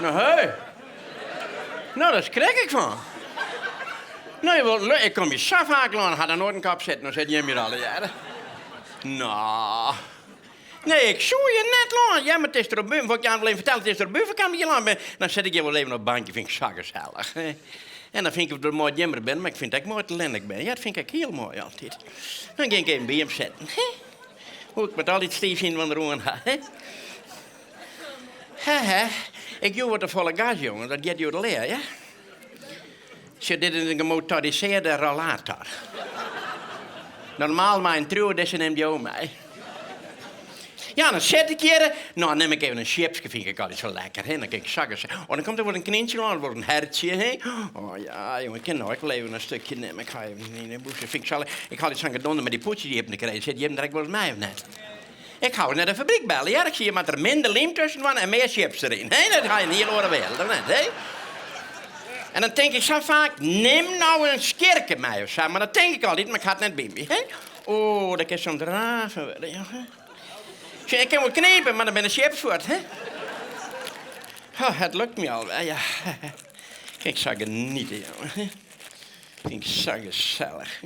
Nou, hé. Nou, daar schrik ik van. Nou, ik kom je safhakelen, had er nooit een kap zetten, dan zit je hier alle jaren. Nou. Nee, ik zoek je net lang. Ja, maar het is er op buiten. Wat ik je aan wil vertellen, het is er op buiten. Kan je lang. Dan zet ik je wel even op het bankje, vind ik zo gezellig. En dan vind ik dat ik er mooi jammer ben, maar ik vind dat ik mooi talentelijk ben. Ja, dat vind ik heel mooi altijd. Dan ga ik even bij hem zetten. Hoe ik met al die stiefjes in van de roen ga. Ik doe wat de volle gas, jongen. Dat gaat je de leer, ja? Zo, dit is een gemotoriseerde rollator. Normaal mijn trouw, dus neemt je ook mee. Ja, dan zet ik hier. Nou, dan neem ik even een chipsje, vind ik altijd zo lekker. Hè? Dan kijk ik zakken. Oh, dan komt er weer een knintje aan, dan wordt een hertje. Hè? Oh ja, jongen, ik kan nooit wel even een stukje nemen. Ik ga even in de boesje. Ik ga iets aan gedonden met die poetjes die je hebt gekregen. Die hebben direct wel eens mij of net. Ik ga naar de fabriek bellen. Ja, ik zie je met er minder lim tussen van en meer chips erin. Hè? Dat ga je niet horen wereld, of net, hè? En dan denk ik zo vaak, neem nou een skerke mij of zo. Maar dat denk ik altijd, maar ik ga het net bij me. Hè? Oh, dat is zo'n draven worden, jongen. Ik kan wel knepen, maar dan ben ik chips voort, hè? Oh, het lukt me al wel, ja. Ik zou genieten, jongen. Ik zou gezellig.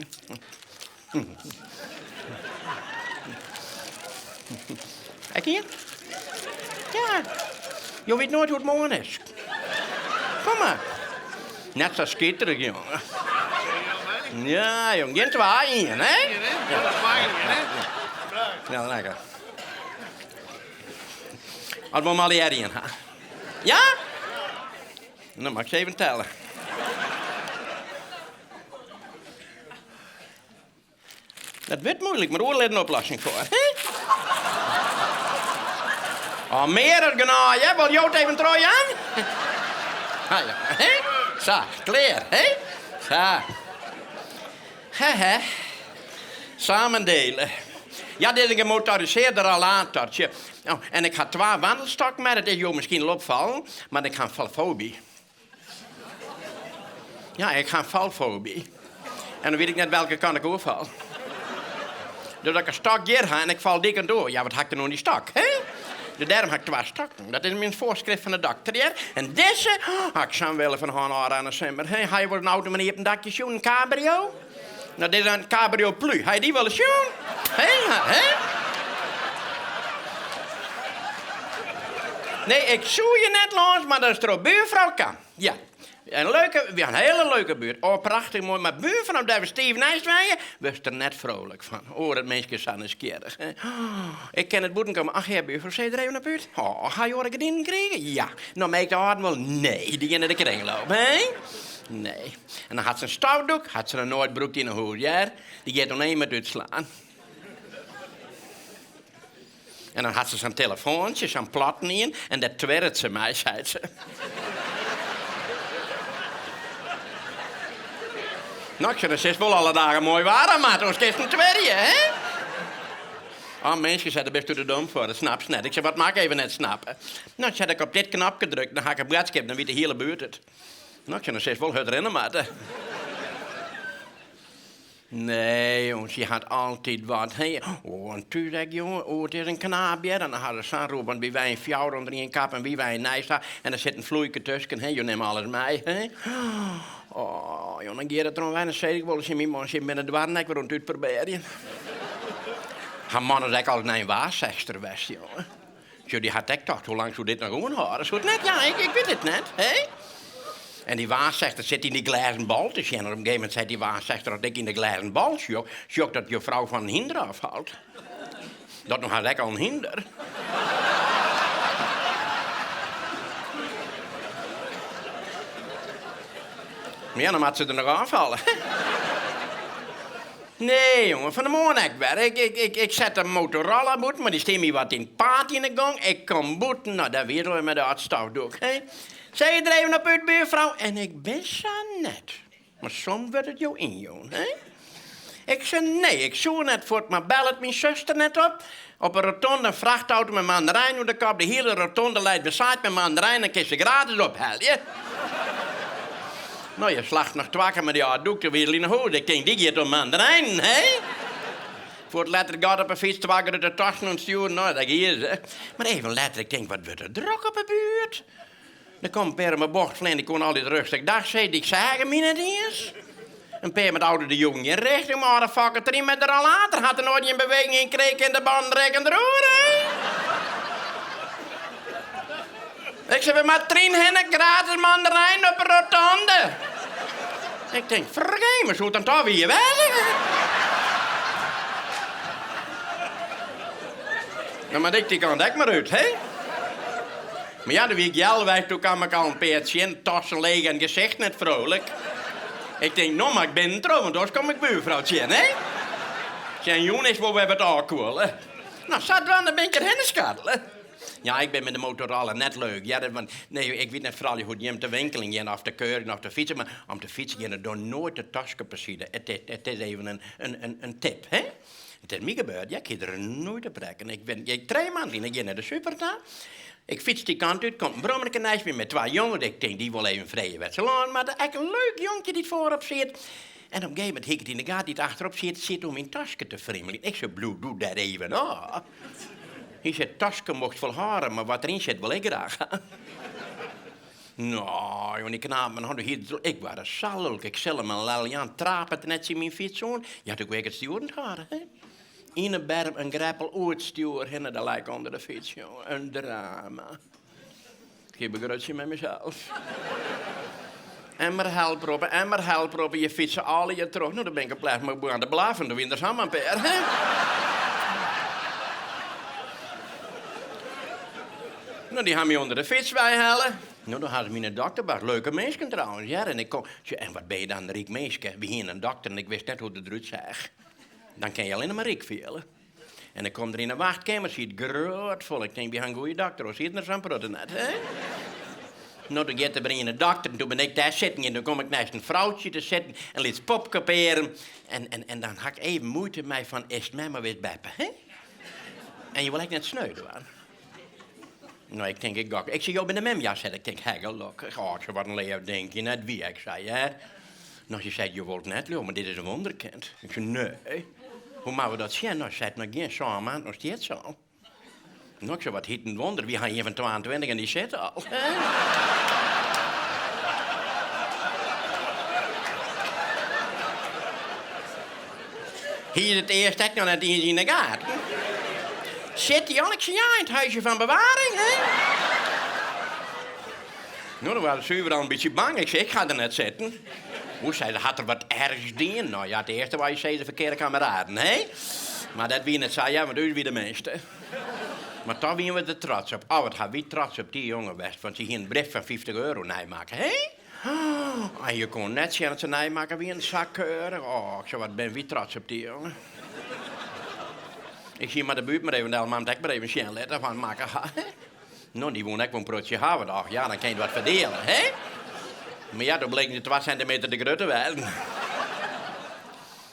Kijk hier. Ja. Je weet nooit hoe het morgen is. Kom maar. Net zo schitterig, jongen. Ja, jongen. Geen zwaaien, hè? Ja, dat zwaaien, hè? Ja, lekker. Als we maar hierheen gaan. Ja? Dan mag ik ze even tellen. Dat wordt moeilijk, maar hoe een oplossing voor? Hè? Oh, meer er genaaid, hè? Wil je het even trooi aan? Ah, ja. Hè? Zo, klaar, hè? Zo. Hè? Samen delen. Ja, dit is een gemotoriseerde rollatortje. Oh, en ik ga 2 wandelstokken met. Dat is jou misschien wel opvallen, maar ik ga een valfobie. Ja, ik ga een valfobie. En dan weet ik net welke kant ik overval. Dus dat ik een stok hier ga en ik val dik en door. Ja, wat hakt er nou die stok, hè? Dus daarom heb ik 2 stokken. Dat is mijn voorschrift van de dokter hier. En deze ik zou willen van haar aan de zomer. Hey, hij wordt een auto meneer op een dakje zoen, een cabrio. Nou, dit is een cabrio plus. Hij die willen zoen? Hè? Nee, ik zoek je net los, maar dat is er een buurvrouw kan. Ja. Een hele leuke buurt. Oh, prachtig mooi. Maar buurvrouw, daar we Steven Nijsweijen, was er net vrolijk van. Oh, dat mensje is nieuwsgierig. Ik ken het boeten komen. Ach, ja, buurvrouw, zei er even naar buurt? Oh, ga je horen gedienen krijgen? Ja. Nou, meek de hart wel? Nee, die gaan naar de kring lopen, hè? Nee. En dan had ze een stouwdoek, had ze een noordbroek in een hoed, ja? Die gaat alleen maar uitslaan. En dan had ze zo'n telefoontje, zo'n platten in, en dat twerret ze mij, zei ze. Nou, ik zei, dat is wel alle dagen mooi waar, maar toen is het een twerrje, hè? Oh, mensen zeiden, best u er dom voor, dat snap je net. Ik zei, wat maak ik even net snappen? Nou, ik zei, ik op dit knopje druk, dan ga ik een bladskip, dan weet de hele buurt het. Nou, ik zei, dat is wel het rennen, maar... Nee, jongens, je had altijd wat. Hey, oh, en toen zeg ik, jongen, oh, het is een knaapje. En dan hadden ze aanroepen, wie wij een fjouwer onder een kap en wie wij een nijsta. En er zit een vloeike tussen. Hey, je neemt alles mee. Hey. Oh, jongen, dan geef het erom weinig. Zeg ik wel eens in mijn man zit binnen de warren. Ik wil het uitproberen. Haar man is eigenlijk altijd naar een waarzegster west, jongen. Zo, die had ik toch, hoe lang zou dit nog gewoon houden? Zo het net? Ja, ik weet het net, hè? En die waarzegster zit in die glazen baltjes. En op een gegeven moment zei die waarzegster dat ik in de glazen baltje zocht dat je vrouw van een hinder afhaalt. Dat nog had ik al een hinder. Maar ja, dan moet ze er nog afvallen. Nee, jongen, van de morgen werk. Ik zet een Motorola boet, maar die steekt me wat in het paard in de gang. Ik kom boeten, nou, dat weet je met de uitstafdoek, hè. Zij je er even op uit, buurvrouw? En ik ben zo net. Maar soms wordt het jou in, jongen, hè. Ik zei, nee, ik zoek net voort, maar bel het mijn zuster net op. Op een rotonde, een vrachtauto met mandarijn op de kop. De hele rotonde leidt bezaaid met mandarijn en kun je gratis ophalen, ja. Nou, je slacht nog 2 keer met die doek weer in de hoed. Ik denk, die gaat om mandarijn, hè? Voor het letter gaat op een fiets 2 keer uit de tas en sturen. Nou, dat is ze. Maar even later, ik denk, wat wordt er druk op de buurt? Dan kwam een per mijn bocht vliegen, die kon altijd rustig dag zeggen. Ik zei me niet eens. Een per met oude de jongen in richting, maar de fucker 3 meter al later had er nooit een beweging in kreeg in de band rekken roer. Ik zei, maar 3 hennen gratis mandarijn op een rotonde. Ik denk, vergeet me, zo dan toch weer wel. Nou, maar ik die kan het maar uit, hè? Maar ja, dan wie ik jelweg, toen kwam ik al een peertje in, tassen leeg en gezicht net vrolijk. Ik denk, nou, maar ik ben trouw, want anders kom ik buurvrouwtje in, hè? Zijn jongens, waar we het aankoelen. Nou, zat dan, dan ben ik erheen schaddelen. Ja, ik ben met de motorrollen net leuk. Ja, nee, ik weet net vooral hoe je hem te winkelen gaat, of te keuren, of te fietsen. Maar om te fietsen, je door nooit de tasken precies. Het is even een tip, hè? Het is mij gebeurd, ja, ik heb er nooit op rekken. Ik 3 maanden ik ga naar de superta. Ik fiets die kant uit, komt een brommelijke naast me met 2 jongens. Ik denk, die wil even vrije wedstrijd. Maar dat is een leuk jongetje die voorop zit. En op een gegeven moment hik het in de gaten die het achterop zit om in tasken te friemelen. Ik zei, Bloed, doe dat even. Oh. Hij zei, tasken mocht vol haren, maar wat erin zit wil ik graag. Nou, jongen, ik was een salulk. Ik zelf mijn laliaan trapen net in mijn fiets. Ja, toen kreeg ik het stuurend haren, hè. In een berm, een greppel uitstuur, en dat lijkt onder de fiets, jongen. Een drama. Ik heb een grutje met mezelf. En maar help erop, je fietsen alle je terug. Nou, dan ben ik gepleegd, maar aan de blaven, de winters aan per, hè. Nou, die gaan me onder de fiets bijhalen. Nou, dan hadden ze een dokter bij. Leuke mensen trouwens, ja. En ik kom, en wat ben je dan, Riek Meeske? We gingen een dokter en ik wist net hoe het eruit zag. Dan kan je alleen maar Riek velen. En ik kom er in een wachtkamer, zie het groot vol. Ik denk, we gaan een goede dokter, hoe ziet het er zo'n protten net, hè? Nou, dan gaat er in een dokter en toen ben ik daar zitten. En dan kom ik naast een vrouwtje te zitten en liet pop kaperen. En dan had ik even moeite mee van, is het mij maar weer beppen, hè? En je wil echt net sneuden waren. Nou, ik denk, ik zie jou bij de memjas zitten. Ik denk, hegelok. Oh, ze wat een leeuw, denk je, net wie? Ik zei, hè? Nou, ze zei, je wilt net leeuw, maar dit is een wonderkind. Ik zei, nee. Hoe maken we dat zien? Nou, ze zei, nog geen zo'n nog steeds al. Nou, ik zei, wat heet een wonder? Wie gaan hier van 22 en die zitten al, hè? Hier is het eerst echt nog net in de gaten. Zit die al? Ik zei, ja, in het huisje van bewaring, hè? Nou, dan waren ze al een beetje bang. Ik zei, ik ga er net zitten. Hoe zei ze, had er wat ergs in? Nou ja, het eerste wat je zei, de verkeerde kameraden, hè? Maar dat wie net zei, ja, maar dat is wie de meeste. Maar toch waren we er trots op. Oh, wat gaan we trots op die jongen best. Want ze gingen een brief van €50 nijmaken, hè? Oh, en je kon net zien dat ze nijmaken wie een zakkeurig. Oh, ik zei, wat ben wie trots op die jongen. Ik zie maar de buurt maar even, de man dek maar even zien letten van maken. Nou, die woont echt wel een broodje houden. Ach ja, dan kan je wat verdelen, hè? Maar ja, toen bleek het 2 centimeter de grote wel.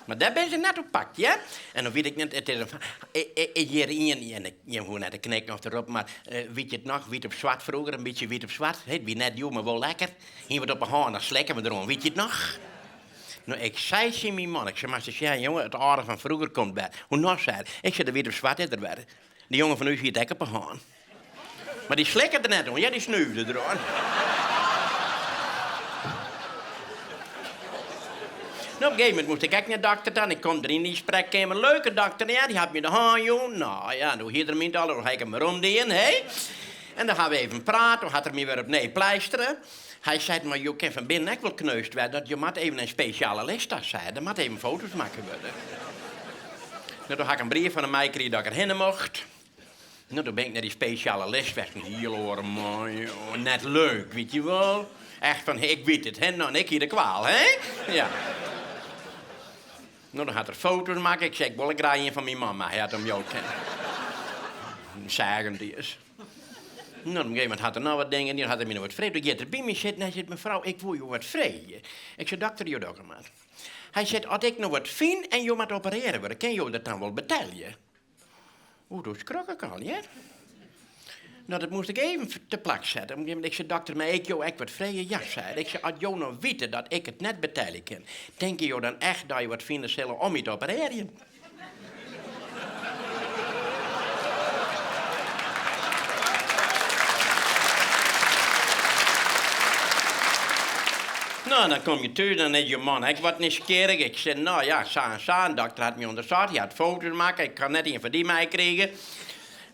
Maar daar ben ze net op pakt, ja? En dan weet ik niet, het is hierin, en je hoort net de knik of erop, maar weet je het nog, wit op zwart vroeger, een beetje wit op zwart. Het wie net jong, maar wel lekker. Hier wordt op een haan, dan slikken we erom, weet je het nog? Nou, ik zei ze mijn man, ik zei, maar ze zei, jongen, het aarde van vroeger komt bij. Hoe nog zei het? Ik zei, de wit op zwart is er weer. Die jongen van u ziet het op een haan. Maar die slikken er net om, ja, die snuifde erom. Nou, op een gegeven moment moest ik ook naar de dokter dan. Ik kom erin die spreekkamer. Leuke dokter, ja, die had me de haan, joh. Nou ja, nou hier er niet al, dan ga ik hem rondeen, hè. En dan gaan we even praten. Dan gaat er me weer op nee pleisteren. Hij zei, maar je kan van binnen ook wel kneust werden. Dat je moet even een speciale lestas zijn. Dan moet even foto's maken worden. Nou, toen had ik een brief van een mij gekregen dat ik erheen mocht. Nou, toen ben ik naar die speciale les weg. Hier hoor, man, joh, net leuk, weet je wel. Echt van, hey, ik weet het, hè. Nou, en ik hier de kwaal, hè. Ja. Nou, dan had er foto's maken. Ik zei, ik wil een graag een van mijn mama. Hij had hem jou kennen. Zagen die is. Nou, op een gegeven moment had er nou wat dingen. Die had hij me nog wat vrede. Ik er bij me zitten. Hij zei, mevrouw, ik wil je wat vrede. Ik zei, dokter, je ook maar. Hij zei, als ik nog wat vind en je moet opereren worden, kan je dat dan wel betalen? Oeh, dat schrok ik al, ja? Nou, dat moest ik even te plak zetten. Ik zei, dokter, maar ik jou echt wat vrije jas zei. Ik zei, als jou nou weet dat ik het net betalen kan, denk je dan echt dat je wat vinden zullen om je te opereren? Nou, dan kom je thuis en is je man, ik word nieuwsgierig. Ik zeg, nou ja, een dokter had me onderzocht, hij had foto's maken, ik kan net een van die mij krijgen.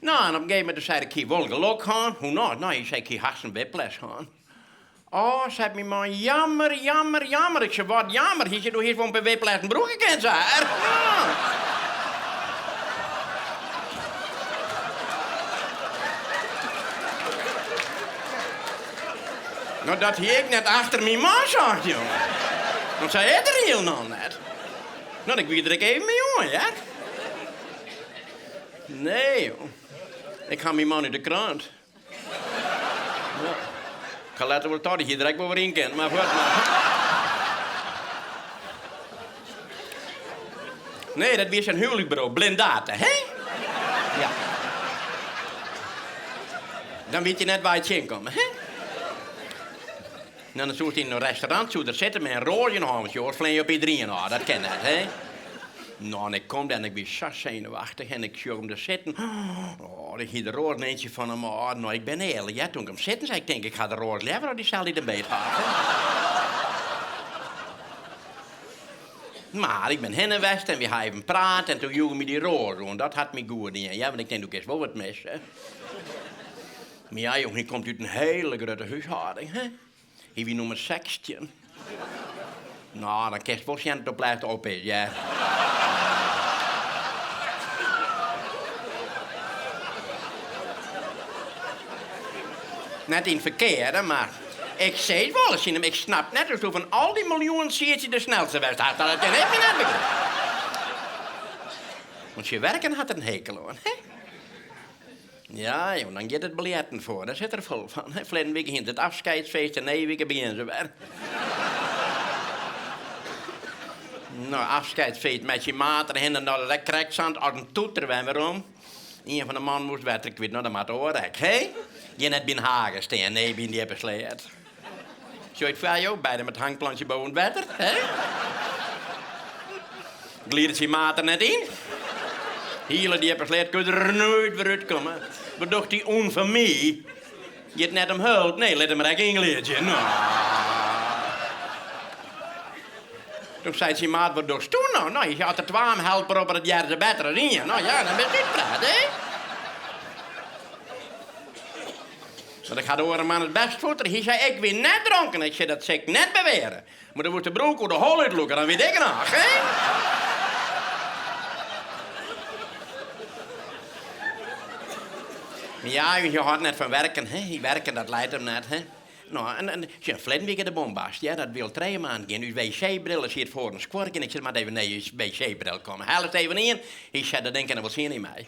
Nou, en op een gegeven moment zei ik, wil geluk gaan. Hoe nou? Nou, je zei, ik haast een whiplash gaan. Oh, zei mijn man, jammer. Ik zei, wat jammer? Je zit nog hier van bij whiplash een broek gekend, zeg. Ja. Nou, dat hier ik net achter mijn man zag, jongen. Want zij het er heel nog net. Nou, ik weet er even mee, jongen, ja? Nee, joh. Ik ga mijn man in de krant. Ja. Ik ga laten wel dat je direct wel weer in kent, maar goed, maar. Nee, dat is een huwelijksbureau, Blindate, hè? Ja. Dan weet je net waar je het heen komt, hè? En dan zoekt hij in een restaurant, zo er zitten met een roze in hand, joh. Vleen je op iedereen, nou, dat ken je, hè? Nou, en ik kom en ik ben zo zenuwachtig en ik zie hem er zitten. Oh, ik zie de roze eentje van hem. Oh, nou, ik ben eerlijk, ja. Toen ik hem zitten zei ik, denk ik ga de roze leveren, die zal hij er beet houden. Maar ik ben hennenwest en we gaan even praten en toen joeg me die roze. En dat had me goed in. Ja, want ik denk, ik is wel wat mis, hè. Maar ja, jongen, je komt uit een hele grote huishouding, hè. Hier wie nummer 16. Nou, dan kerst wel zien dat blijft op is, ja. Net in verkeer, maar ik zei het wel eens in hem. Ik snap net alsof van al die miljoenen Siertje de snelste was. Dat heb je net begrepen. Want je werken had er een hekel aan, hè? Ja, joh, dan gaat het biljetten voor. Daar zit er vol van. Verleden week ging het afscheidsfeest en nee, weken beginnen ze weer. Nou, afscheidsfeest met je maat erheen en naar de krekzand als een toeter waarom. Een van de man moest wetten, ik weet nog, dat maar horen, hé? Je net binnen Hagen staan, nee, binnen die hebben slecht. Zo het voor jou, beide met hangplantje boven het wetter, hè? Glieden je maat er net in. Hielen die hebben slecht, kun je er nooit weer uitkomen. Wat dacht die onfamilie? Je hebt net om hulp, nee, let hem maar echt ingeleerdje. Nou. Toen zei ze, maat, wat doe je toen nou? Nou, je had er 12 helpen op het jaar de betere in. Nou ja, dan ben je dit praat, hè? Want ik had horen man het best voeten. Hij zei, ik ben net dronken. Ik zei, dat zeg ik net beweren. Maar dan wordt de broek door de hol uitloeken, dan weet ik nog, hè? Ja, je had net van werken, hè? Je werken, dat leidt hem net, hè? Nou, en je verleden week in de bombast, ja, dat wil 3 maanden gaan. Uw wc-bril zit voor een squark en ik zeg maar even naar je wc-bril komen. Haal het even in. Ik zei, dat denk ik wel zien in mij.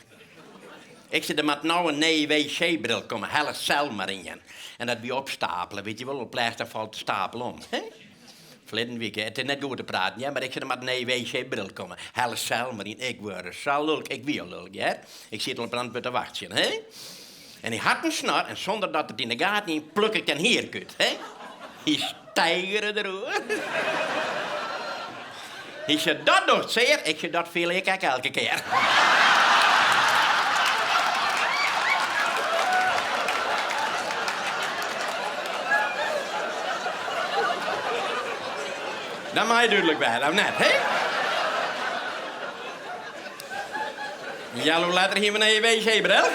Ik zei, er moet nou een nieuwe wc-bril komen. Haal het cel maar in. En dat weer opstapelen, weet je wel, op pleister valt de stapel om. Hè? Verleden week, het is net goed te praten, ja, maar ik zei, er moet een nieuwe wc-bril komen. Haal het cel maar in. Ik word een cel lulk, ik wil lulk, ja. Ik zit al op brand te wachten, hè. En hij had een snor en zonder dat het in de gaten in pluk ik een heerkut, hè? Hij stijgerde erover. Hij zei, dat doet zeer. Ik zei, dat veel ik elke keer. Dat mag je duidelijk bij, of net, hè? Jallo, laat er hier maar naar je wc-bril.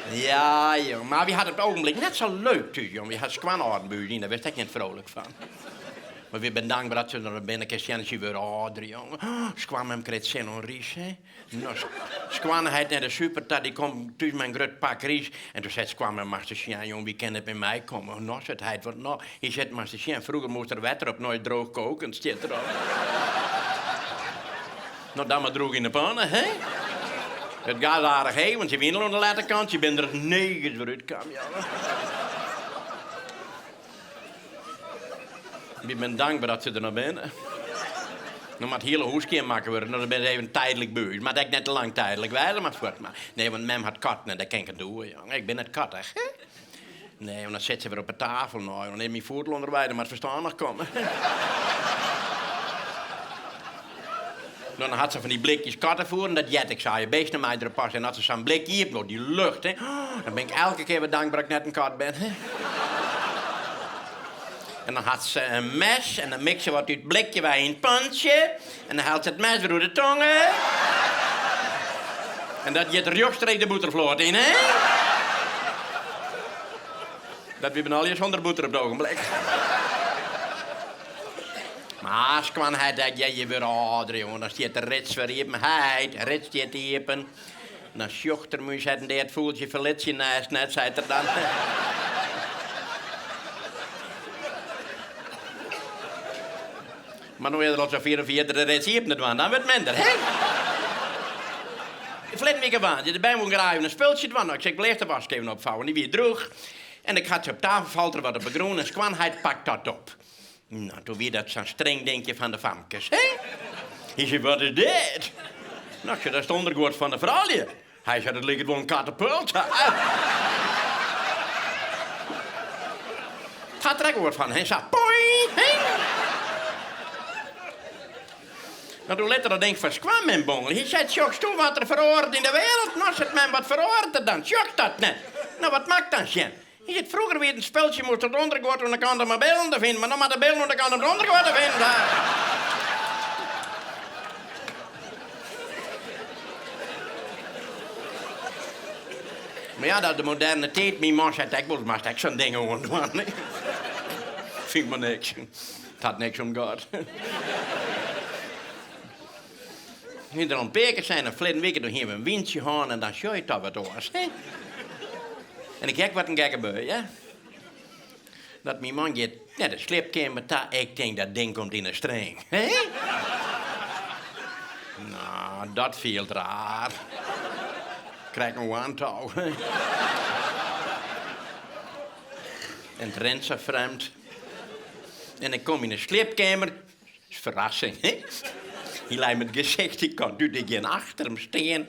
Ja, jongen, maar we hadden op het ogenblik net zo leuk thuis, jongen. We hadden squanaardenbuur, daar werd ik niet vrolijk van. Maar we zijn dankbaar dat ze er binnen kunnen weer ouder, jongen. Squan hem kreeg zin en ries, hè. Nou, Squan had naar de superstad, die komt thuis met een groot pak ries. En toen zei Squan met Mastertje, jongen, wie kan het bij mij komen? Nou, zei hij, wat nou? Hij zei, Mastertje, vroeger moest er wetter op, nooit droog koken, staat erop. Nou, dan maar droog in de pannen, hè. Het gaat aardig heen, want je bent aan de letterkant, je bent er 9 voor uitkomen, jongen. Ik ben dankbaar dat ze er nog binnen. Dan moet het hele huis maken worden, dan ben je even tijdelijk buurt. Maar dat is net te lang tijdelijk, wijlen maar voort maar. Nee, want mem had katten en dat kan ik het doen, jongen. Ik ben net kattig, hè? Nee, want dan zit ze weer op de tafel, nou, en dan neem je voedsel onderwijs, maar het verstandig komen. Dan had ze van die blikjes kattenvoer en dat jet ik zei. Je beest naar mij erop pas en had ze zo'n blikje, je hebt nog die lucht, hè. Dan ben ik elke keer weer dankbaar dat ik net een kat ben. Hè? En dan had ze een mes en dan mix ze wat uit het blikje bij in het pantje. En dan haalt ze het mes weer door de tongen. En dat je er rechtstreeks de botervloot in, hè? Dat we al je zonder boter op het ogenblik. Maar als kwam hij dat je weer ouder, jongen. Dan stiet de rits weer even. Rits stiet even. Dan sjocht er moest het en dat voelt je verlitje naast net, zei er dan. Maar nu is er al zo 44 rits hier op dan wordt het minder, hè? Vlet me gewoon, je erbij moet graven een spultje doen. Ik zeg, blijf de was even opvouwen, die weer droeg. En ik had ze op tafel, valt er wat op de groen en kwam hij pakt dat op. Nou, toen weer dat zo'n streng denkje van de famkes, hè? Hij zei, wat is dit? Nou, ik zei, dat is het ondergoed van de vrouwje. Hij zei, dat ligt wel een katapult. Het gaat er ook woord van. Hij zei, poi, hè? Nou, toen later denk ik van, kwam mijn bongel. Hij zei, sjoks toe wat er veroordeeld in de wereld. Nou, zet men wat veroordeeld dan. Sjoks dat net. Nou, wat maakt dan, Sjen? Je ziet vroeger weer een speltje moest het ondergoed en dan kan er maar beelden te vinden. Maar dan maar de beelden en dan kan er het ondergoed te vinden. Maar ja, dat de moderne tijd, mijn man zei, ik moet maar zo'n ding gewoon doen. Nee. Vind maar niks. Het had niks om gehad. In de ontpekers zijn er verleden week nog hier een windje gaan en dan show je toch wat oors. En ik kijk wat een gekke bui, ja. Dat mijn man gaat net een sleepkamer, ik denk dat ding komt in een streng. Hè? Nou, dat viel raar. Krijg nog een touw. En het rent zo vreemd. En ik kom in een sleepkamer. Dat is verrassing, hè? Hij leidt met gezicht, ik kan nu dingen achter hem staan.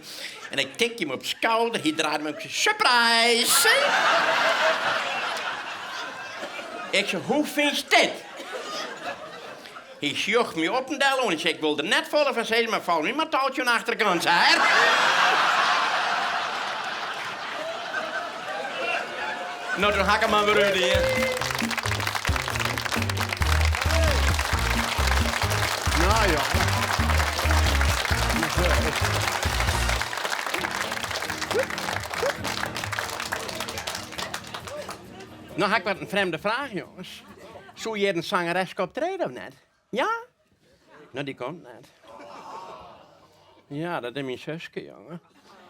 En ik tik hem op schouder, hij draait me op zijn surprise. Ik zeg, hoe vind je dit? Hij sjocht me op en deel en ik zeg, ik wil er net vallen van zeggen, maar val nu maar touwtje aan de achterkant, hè? Nou, dan hak hem maar weer uit hier. Nou ja. Nou, heb ik wat een vreemde vraag, jongens. Zou je een zangeres optreden of net? Ja? Nou, die komt net. Ja, dat is mijn zusje, jongen.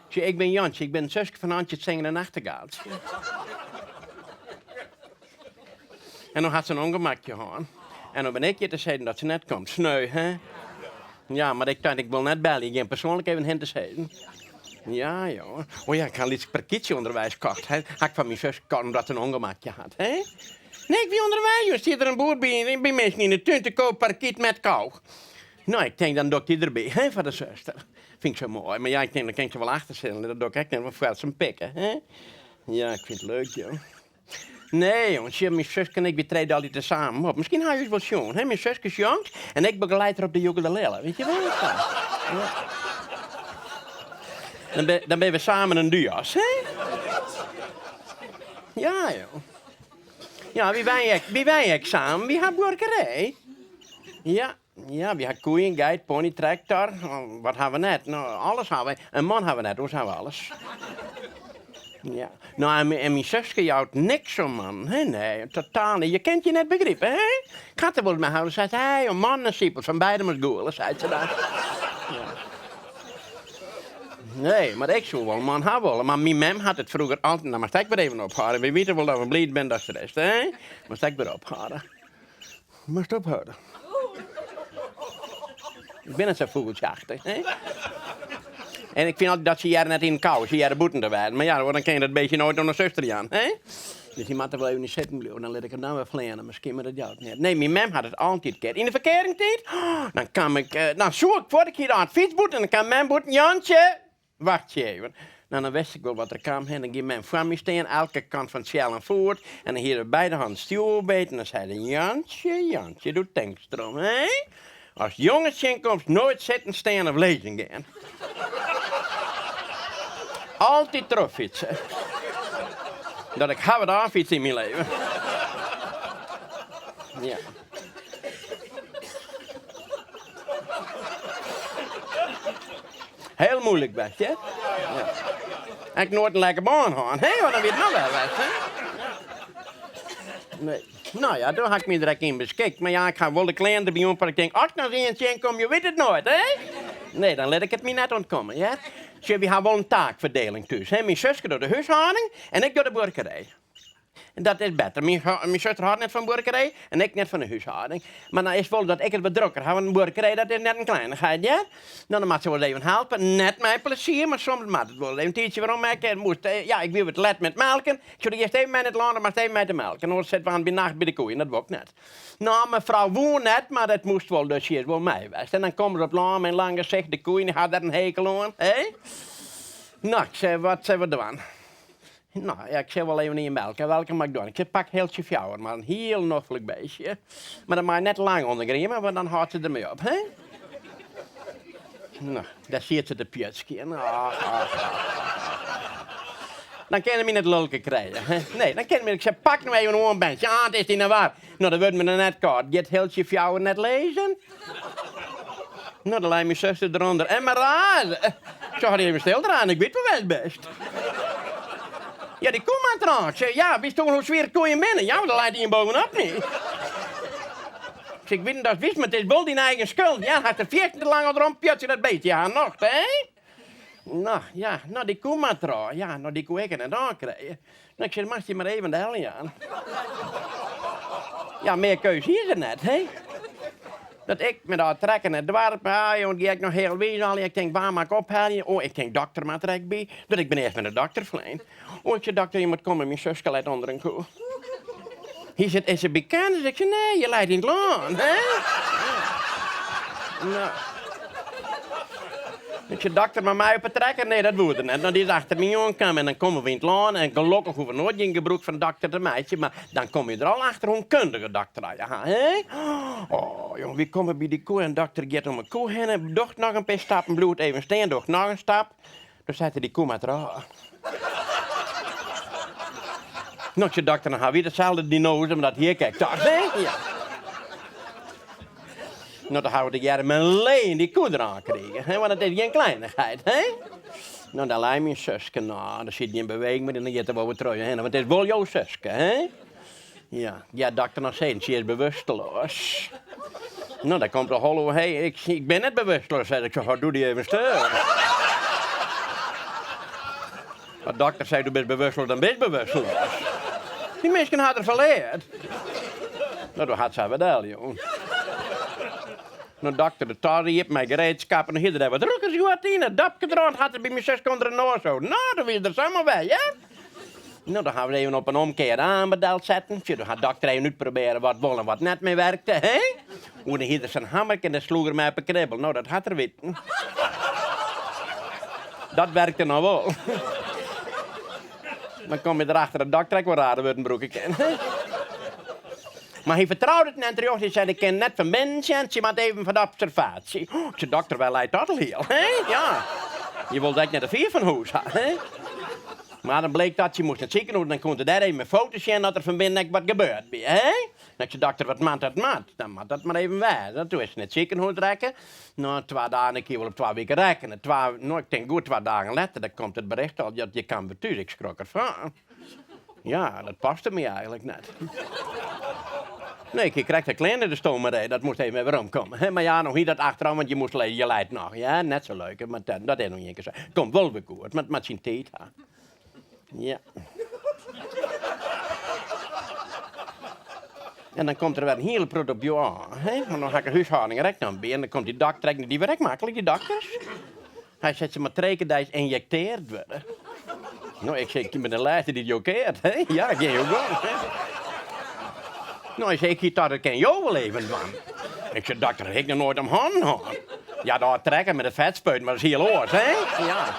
Zie, ik ben Jantje, ik ben het zusje van Antje het zingende nachtegaaltje. En dan had ze een ongemakje gehad. En dan ben ik je te zeggen dat ze net komt. Sneu, hè? Ja, maar ik dacht, ik wil net bellen. Ik ga persoonlijk even hen te zeggen. Ja, jongen. Oh ja, ik had iets parkitieonderwijs gekocht. Had ik van mijn zus gekocht omdat ze een ongemakje had, hè? Nee, ik wil onderwijs. Je ziet er een boer bij mensen in de tuin te koop parkiet met kou. Nou, ik denk, dan doe ik die erbij, hè, van de zuster. Vind ik zo mooi. Maar ja, ik denk, dan kan ik ze wel achter zitten. Dat doe ik echt net wat voor zijn pikken, hè? Ja, ik vind het leuk, joh. Nee, jongens, mijn zusje en ik, we treden altijd te samen op. Misschien hou je het wel schoon, hè? Mijn zusje is jong en ik begeleid haar op de ukulele. Weet je wel? Ja. Dan ben we samen een duo's, hè? Ja, joh. Ja, wie wij ik samen? Wie had burgerij? Ja, wie had koeien, geit, pony, tractor. Oh, wat hebben we net? Nou, alles hebben we. Een man hebben we net, hoe hebben we alles? Ja. Nou, en mijn zusje houdt niks om man. Hè? Nee, totaal niet. Je kent je net begrepen, hè? Ik had er wel mee houden. Zei ze, hey, een man en siepels, van beide moet goelen, zei ze dan. Ja. Nee, maar ik zou wel een man hebben. Maar mijn mem had het vroeger altijd. Nou, maar ik weer even ophouden. We weten wel dat we blij zijn dat ze rest, hè? Maar ik weer ophouden. Maar stop houden. Ik ben het zo vogeltjachtig, hè? En ik vind altijd dat ze jaren net in de kou, ze jaren boeten te werden. Maar ja, dan ken je dat beetje nooit door een zuster aan, hè? Dus die moet er wel even niet zitten blijven, dan let ik het dan wel vleien, misschien maar dat jou niet. Nee, mijn mem had het altijd gekeerd. In de verkeringstijd, dan kan ik, dan zoek ik voordat ik hier aan het fietsboet en dan kan mijn boeten, Jantje, wacht je even. Nou, dan wist ik wel wat er kwam en dan ging mijn voor me staan, elke kant van het schel en voort. En dan hier beide handen stuur beet en dan zei hij, Jantje, doe tankstrom, hè? Als jongetje komt, nooit zitten, staan of lezen gaan. Altijd terugfietsen. Dat ik het af iets in mijn leven. Ja. Heel moeilijk best, hè? Ja. Ik nooit een lekker baan gaan, hè? Want dan weet nog wel wat, hè? Nee. Nou ja, daar had ik me direct in beschikt. Maar ja, ik ga wel de kleine bij ons, maar ik denk, als ik nog eens in kom, je weet het nooit, hè? Nee, dan laat ik het me net ontkomen, ja? Dus we hebben wel een taakverdeling thuis, hè? Mijn zusje door de huishouding en ik door de boerderij. En dat is beter. Mijn zuster had net van boerderij en ik net van de huishouding. Maar dan is het wel dat ik het wat drukker heb. Want een boerderij, dat is net een kleinigheid, ja? Nou, dan moet ze wel even helpen. Net mijn plezier, maar soms moet het wel even een tijdje waarom ik moest. Ja, ik wil het let met melken. Ik zou eerst even met het land, maar even met de melk. En dan zitten we aan bij nacht bij de koeien, dat wil ik net. Nou, mevrouw woont net, maar dat moest wel, dus hier wel mij best. En dan komen ze op lang en lang gezegd, de koeien had daar een hekel aan, hè? Nou, ik zei, wat zijn we doen? Nou, ja, ik zeg wel even in je melk. Welke mag ik doen? Ik zeg, pak heel fjouwer, maar een heel noffelijk beestje. Maar dan mag je net lang ondergriemen, want dan houdt ze ermee op, hè? Nou, daar ziet ze de pjutski. Dan kunnen we niet lulken krijgen, hè? Nee, dan kunnen we... Ik zeg, pak nou even een bandje. Ah, het is niet naar waar. Nou, dan wordt me dan net koud. Get heel fjouwer net lezen? Nou, dan lijkt mijn zuster eronder. En maar raar. Ik zeg, even stil eraan. Ik weet wel het best. Ja, die kom maar trouwens. Ja, wist toch hoe zwaar kon je binnen? Ja, dan leidt hij hem bovenop niet. Ik weet niet dat wist, maar het is wel die eigen schuld. Ja, had er 14 te lang onderom, pjutje dat beetje. Ja, nog, hè? Nou, ja, nou, die kom maar trouwens. Ja, nou, die kon ik het aankrijgen. Nou, ik zeg, mag je maar even de hel aan. Ja, meer keuze hier is net, hè? Dat ik met dat trekken en dwarp, ja, jongen, die ik nog heel wezen. Ik denk, waar maak ik ophalen? Oh, ik denk, dokter maar trek bij. Dat ik ben eerst met de dokter vlein. Oh, ik zei, dokter, je moet komen, mijn zusje leidt onder een koe. Hij zegt, is ze bekend? Dus ik zei, nee, je leidt in het land, hè? Nou. Ik zei, dokter, maar mij op het trekken? Nee, dat wordt er net. Nou, die is achter me aankomen en dan komen we in het land. En gelukkig hoeven we nooit in gebruik van de dokter te meisje. Maar dan kom je er al achter hoe een kundige dokter aan je gaat, hè? Oh, jongen, wie komen bij die koe en dokter gaat om een koe heen. En docht nog een paar stappen bloed, even steen, docht nog een stap. Dan zette die koe maar eraan. Nou, ik zei, dokter, dan gaan we weer hetzelfde dinose, maar dat hier kijkt, toch, hè? Ja. Nou, dan gaan we de jaren met leen die koe eraan krijgen, hè? Want dat is geen kleinigheid, hè? Nou, dan lijkt mijn zusje, nou, dan zit je in beweging, maar dan gaat er wel weer terug, hè? Want het is wel jouw zusje, hè? Ja, ja, dokter nog steeds, ze is bewusteloos. Nou, dan komt de hollow, hé, ik ben net bewusteloos, zei ik, zo, doe die even stil. De dokter zei, du bent bewusteloos, dan ben je bewusteloos. Die mensen hadden er verleerd. Nou, dat had ze wel, jongen. Nou, dokter, de tar, die heeft mij gereedschap en dan hield hij wat drukkers goed in. Het dapje eraan had er bij mijn zus onder een oor zo. Nou, dan wil je er zomaar bij, ja? Nou, dan gaan we even op een omkeer aanbedeld zetten. Dan gaat de dokter even uitproberen wat wel en wat net mee werkte, hè? Hoe dan hield er zijn hammer en dan sloeg er mij op een kribbel. Nou, dat had er weten. Dat werkte nou wel. Dan kom je erachter, de dokter, ik wil raden wat een broekje ken. Maar hij vertrouwde het net terug. Hij zei, ik ken net van mensen, je moet even van de observatie. Oh, ik zei, dokter, wel leidt dat al heel, hè? Ja. Je wilde dat net een vier van huis hebben, hè? Maar dan bleek dat je moest het ziekenhuis, dan kon je daar even foto's zien dat er van binnen wat gebeurd is, hè? Dan zei dokter, wat maakt dat maat? Dan moet dat maar even wijzen. Toen is het ziekenhuis rekken. Nou, 2 dagen, ik wil op 2 weken rekken. Nou, ik denk goed 2 dagen later, dan komt het bericht al dat je kan betuigen. Ik schrok ervan. Ja, dat paste me eigenlijk net. Nee, je krijgt een kleine de stomerij, dat moest even weer omkomen. Hè? Maar ja, nog niet dat achteraan, want je leidt nog. Ja, net zo leuk, maar dat is nog niet eens. Komt wel weer goed, maar het moet zijn tijd hebben. Ja. En dan komt er weer een hele product aan. Hè? Maar dan ga ik een huishouding recht aan bij. En dan komt die dokter, die werkt makkelijk, die dokters. Hij zet ze maar 3 keer dat ze injecteerd worden. Nou, ik zeg, ik ben de laatste die jokeert, hè? Ja, ik ga ook wel. Nou, hij zei, ik dat ik ken jou wel even, man. Ik zei, dokter, ik nog nooit om handen gehad. Ja, daar trekken met de vetspuit, maar dat is heel oors, hè? Ja.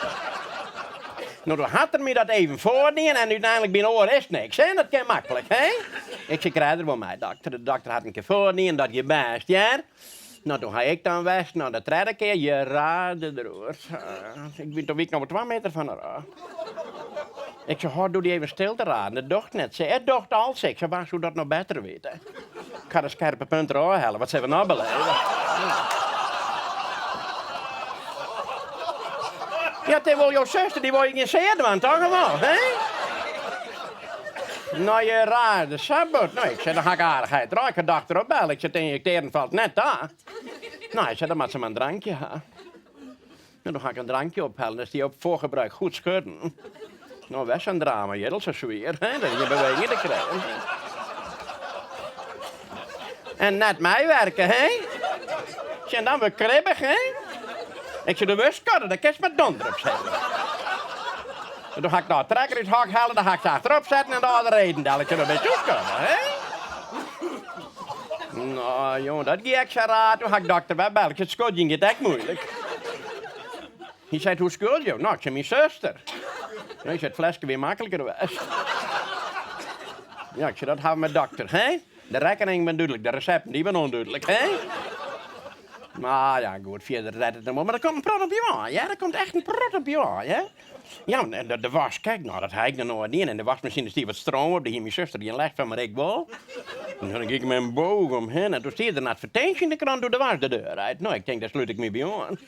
Nou, dan had er me dat even voornemen en uiteindelijk binnen oor is niks, hè? Dat kan makkelijk, hè? Ik zei, krijg er wel mij, dokter. De dokter had een keer voornemen dat je best, ja? Nou, toen ga ik dan weg. Nou, dat derde keer, je raadde erover. Ik weet toch, ik nog 2 meter van haar. Ik zei, doe die even stil te raden. Dat dacht net. Het dacht alles. Ik zei, waar zou dat nog beter weten? Ik ga de scherpe punten eruit halen. Wat zijn we nou beleven? Ja, dat wil jouw zuster, die wil je geen zeer doen, toch gewoon, hè? Nou, je raar, de sabbat. Nou, ik zei, dan ga ik aardigheid eruit. Ik had dacht erop bellen. Ik zei, de injecteren valt net daar. Nou, ik zei, dan moet ze maar een drankje hebben. Nou, dan ga ik een drankje ophalen. Dus die op voorgebruik goed schudden. Nou, was een drama, jedel zo zwier, hè? Dat je beweging te krijgen. En net mij werken, hè? Ik zei, dan weer kribbig, hè? Ik zei, de wuskudde, daar kan je met donder op zetten. En dan ga ik nou trekker uit het hak halen, dan ga ik ze achterop zetten en dan de reden dat ik er een beetje opkomen, hè? Nou, jongen, dat ging extra raar. Toen ga ik dokter bij bellen. Ik zei, schud, ging het echt moeilijk. Hij zei, hoe schuld je? Nou, ik zei, mijn zuster. Ja, ik zei, het flesje weer makkelijker was. Ja, ik zei, dat hebben we met dokter, hè? De rekening ben duidelijk, de recepten die ben onduidelijk, hè? Maar ja, goed, verder redt het nog maar er komt een prot op je aan, ja? Er komt echt een prot op je aan, ja? Ja, de was, kijk nou, dat heb ik nog nooit niet. En de wasmachine die wat stroom op, die hier mijn zuster die een leg van maar ik wel. En dan ging ik met een boog omheen en toen zie je er een advertentie in de krant door de was de deur uit. Nou, ik denk, daar sluit ik me bij aan.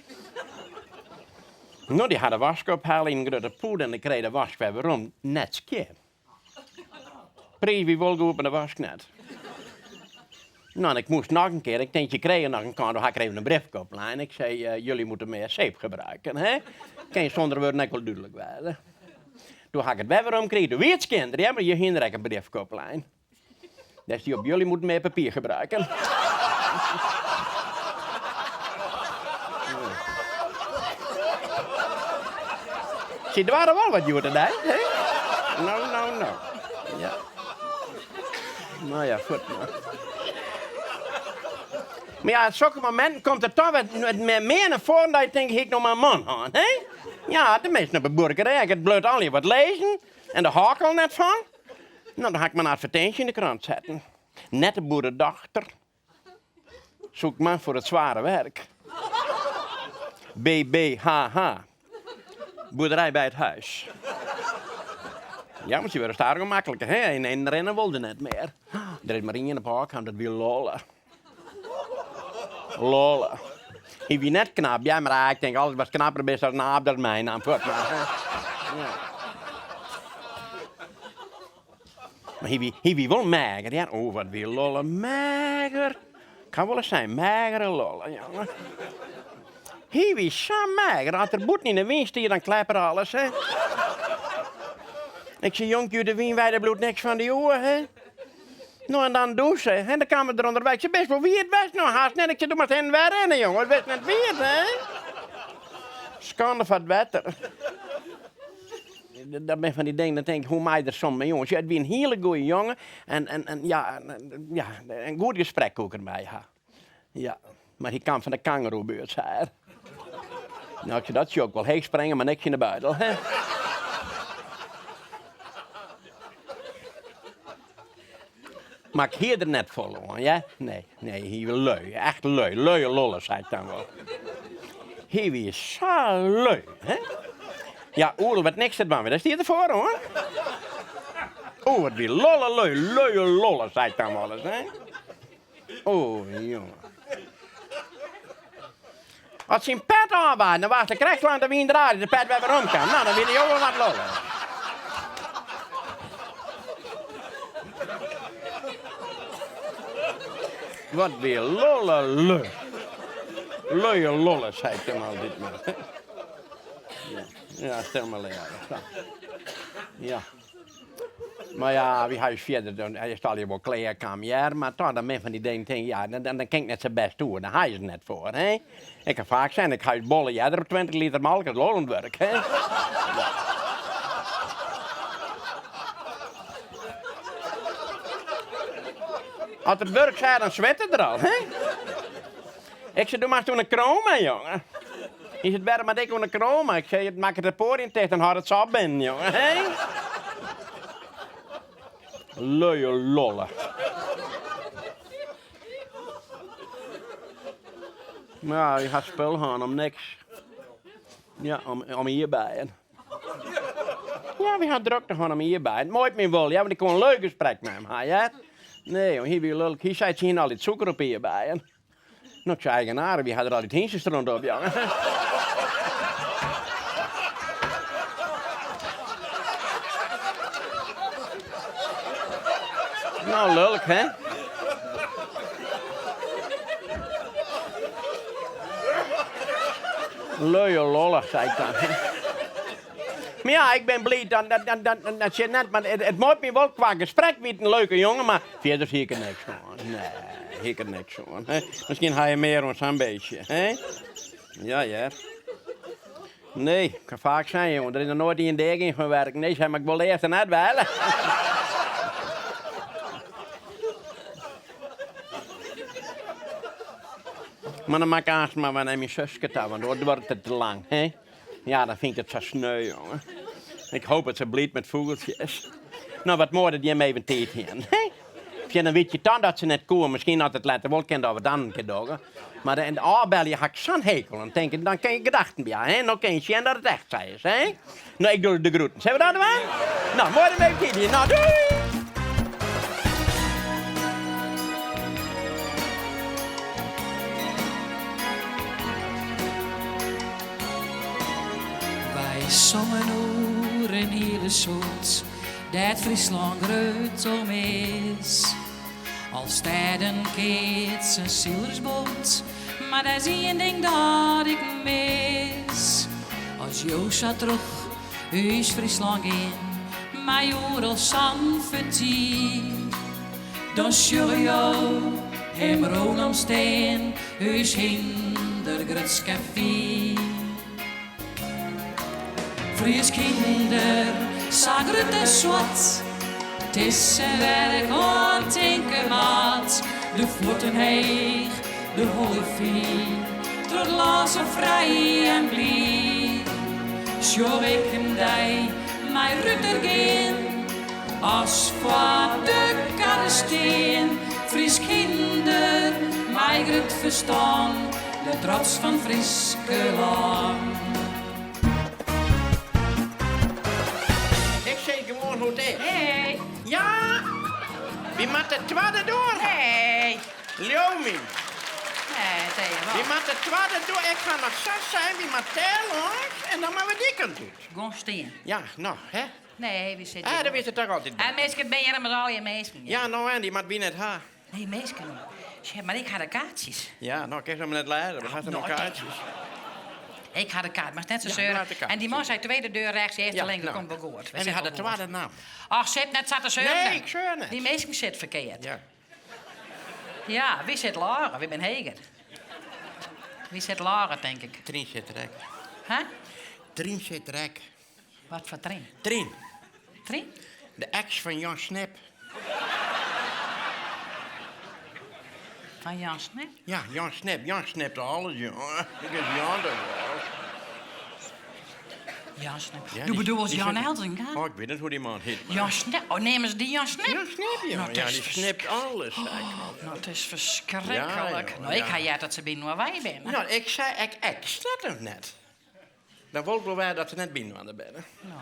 Nou, die had de waskop halen in een grote poeder en ik kreeg de waskop waarom? Net skip. Wie wil goed op de wasknet. Nou, en ik moest nog een keer, ik denk, je kreeg nog een keer, dan had ik even een briefkoplijn. Ik zei, jullie moeten meer zeep gebruiken, hè? Kan je zonder woorden echt wel duidelijk worden. Toen had ik het weer omgekregen, de weetskinderen, ja, maar je ging direct een briefkoplijn. Dus die op jullie moeten meer papier gebruiken. Zie, er waren wel wat joden, hè? Nou. Ja. Nou ja, goed, maar. Maar ja, op zulke momenten komt er toch wat meer naar voren dat je denkt, ik nog maar een man aan, hè? Ja, de meesten op de boerderij, ik het bloot al je wat lezen en de hakel net van. Nou, dan ga ik mijn advertentie in de krant zetten. Nette boerendochter. Zoek man voor het zware werk. BBHH. Boerderij bij het huis. Ja, maar ze werden daar gemakkelijker, hè? En rennen wilde net meer. Er is maar één in de park, dat wil lollen. Lollen. Hij wie net knap, ja, maar ik denk alles was knapper best als een aap, dat is mijn naam. Ja. Maar hij wie wel mager, ja. Oh, wat wil lollen, mager. Kan wel eens zijn, magere lollen, jongen. Hij wie zo mager, als er boet in de wind stiert, dan klepper alles, hè. Ik zei, jonkje, de wien wij, bloed niks van die oren, hè. Nou, en dan douchen, en dan kwamen we er onderweg. Ik zei, best wel wie het was, nou, haast net. Ik zei, doe maar heen weer rennen, jongen. Het wist net wie het, hè. Schande van het wetter. Dat ben van die dingen, dan denk ik, hoe maak je er soms mee, jongens? Je hebt een hele goeie jongen en een goed gesprek ook erbij. Ja, maar hij kwam van de kangeroebeurt, zei hij. Nou, ik zei, dat je ook wel heen springen, maar niks in de buidel, hè. Maar ik hier er net vol aan, ja? Nee, hij wil lui, echt lui. Luie lollen, zei ik dan wel. Hij is zo lui, hè? Ja, oerl, wat niks ervan, dat is hier ervoor, hoor. Oh, wat wie lollen, luie lollen, zei ik dan wel eens, hè? Oh, jongen. Als zijn pet aanbaat, dan was de krijgsland dat wie in de radio de pet weer weer omkwam. Nou, dan wil hij ook wel wat lollen. Wat weer lollen, lui. Luie lollen, zei ik dan al dit maar. Ja, stel maar leer. Ja. Maar ja, wie hij verder doen, hij is al je wel kleerkamer, maar toch dan ben van die dingen, ja, dan kan ik net zijn best doen, dan hij is net voor, hè. Ik kan vaak zijn, ik ga het bollen, ja, er op 20 liter melk, het lolend werk, hè. Ja. Als het werk zei, dan zwette er al, hè. Ik zei, doe maar toen een kroma, jongen. Is het werk maar dik een kroma? Ik zei, maak het rapport in tegen, dan had het zo binnen, jongen, hè. Luie lollen. Nou, je gaat spul gaan om niks. Ja, om hierbij. Ja, we gaan druk te gaan om hierbij. Het mooit me wel, ja, want ik kon een leuk gesprek met hem. Ha, ja? Nee, jongen, hier weer lullig. Hier zei hij al dit zoeker op hierbij. En... Nou, ik zei eigenaar, wie had er al die hintjes rond op, jongen. Nou, lullig, hè? Leuke lollig, zei ik dan. Maar ja, ik ben blij dat je net... Maar het moet me wel qua gesprek met een leuke jongen, maar verder zie ik er niks van. Nee, ik er niks van. Hè? Misschien ga je meer dan zo'n beetje. Hè? Ja, ja. Nee, ik kan vaak zijn, jongen. Er is nog nooit in degen in gaan werken. Nee, zeg maar, ik wil eerst net wel. Maar dan maak ik haast maar wanneer mijn zusje daar, want dan wordt het te lang, hè? Ja, dan vind ik het zo sneu, jongen. Ik hoop dat ze blieft met vogeltjes. Nou, wat mooi die hem even tijd heen, hè? Dan weet je dan dat ze net komen. Misschien had het laten wel kennen dat we dan een keer doen. Maar in de aanbellen had ik zo'n hekel. En denk, dan kan je gedachten bij, hè? Dan kan je zien dat het echt zij is, hè? Nou, ik doe de groeten. Zijn we daar wel? Nou, mooi dat even tijd hier. Nou, doei! Zongen oer een hele soort, dat Friesland groot om is. Als steden keert zijn zielersboot, maar daar zie je een ding dat ik mis. Als Joost terug, is Friesland in, maar Jorel San vertier. Dan zullen jou hem Roland steen, is hinder Gruts café. Fries kinder, sagret en zwart. Het is een werk aan tinkermaat. De voeten heeg, de holle vee. Tot lazen vrij en blij. Sjouw ik hem dij, mijn rutter geen. Als voor de karresteen. Fries kinder, mij gret verstaan. De trots van Frieskeland. Gewoon hoe het is. Nee. Ja? Wie moet het tweede door? Nee. Ljomi. Nee, tegen Wie wat? moet het tweede door? Ik ga nog 6 zijn, wie moet tellen en dan maar we die kan doen. Gewoon steen. Ja, nou, hè? Nee, wie zit Ah, dat weet je toch altijd. En meestal ben je er met al je meesken. Ja, nou en die moet wie net ha. Nee, meesken. Zeg, maar ik ga de kaartjes. Ja, nou, kijk zo maar net leiden. We gaan er nog Nou, kaartjes. Ik ga de kaart, maar net zo Ja, zeuren. laat de kaart En die man zei tweede deur rechts, eerste Ja, linker, nou. komt wel goed. En die had de tweede naam. Ach, zit net zat te zeuren. Nee, ik zeur net. Die meesken zit verkeerd. Ja. Ja, wie zit Lara? Wie ben Heger? Wie zit Lara, denk ik? Trien zit rek. Huh? Trien zit rek. Wat voor train? Trien. Train? De ex van Jan Snip. Van Jan Snip? Ja, Jan Snip. Jan Snip alles, jongen. Ik is Jan dat wel. Jan Snip. Ja, Doe bedoel die Jan zit- Elzinga? Oh, ik weet niet hoe die man heet. Jan Snip? Oh, nemen ze die Jan Snip? Jan Snip, ja. Nou, Ja, het die is snipt alles. zeg. Nou, het is verschrikkelijk. Ja, joh, nou, ik ja. ga jij dat ze binnen waar wij binnen. Nou, ik zei, ik snap hem net. Dan wil ik wel wij dat ze net binnen waren binnen. Nou.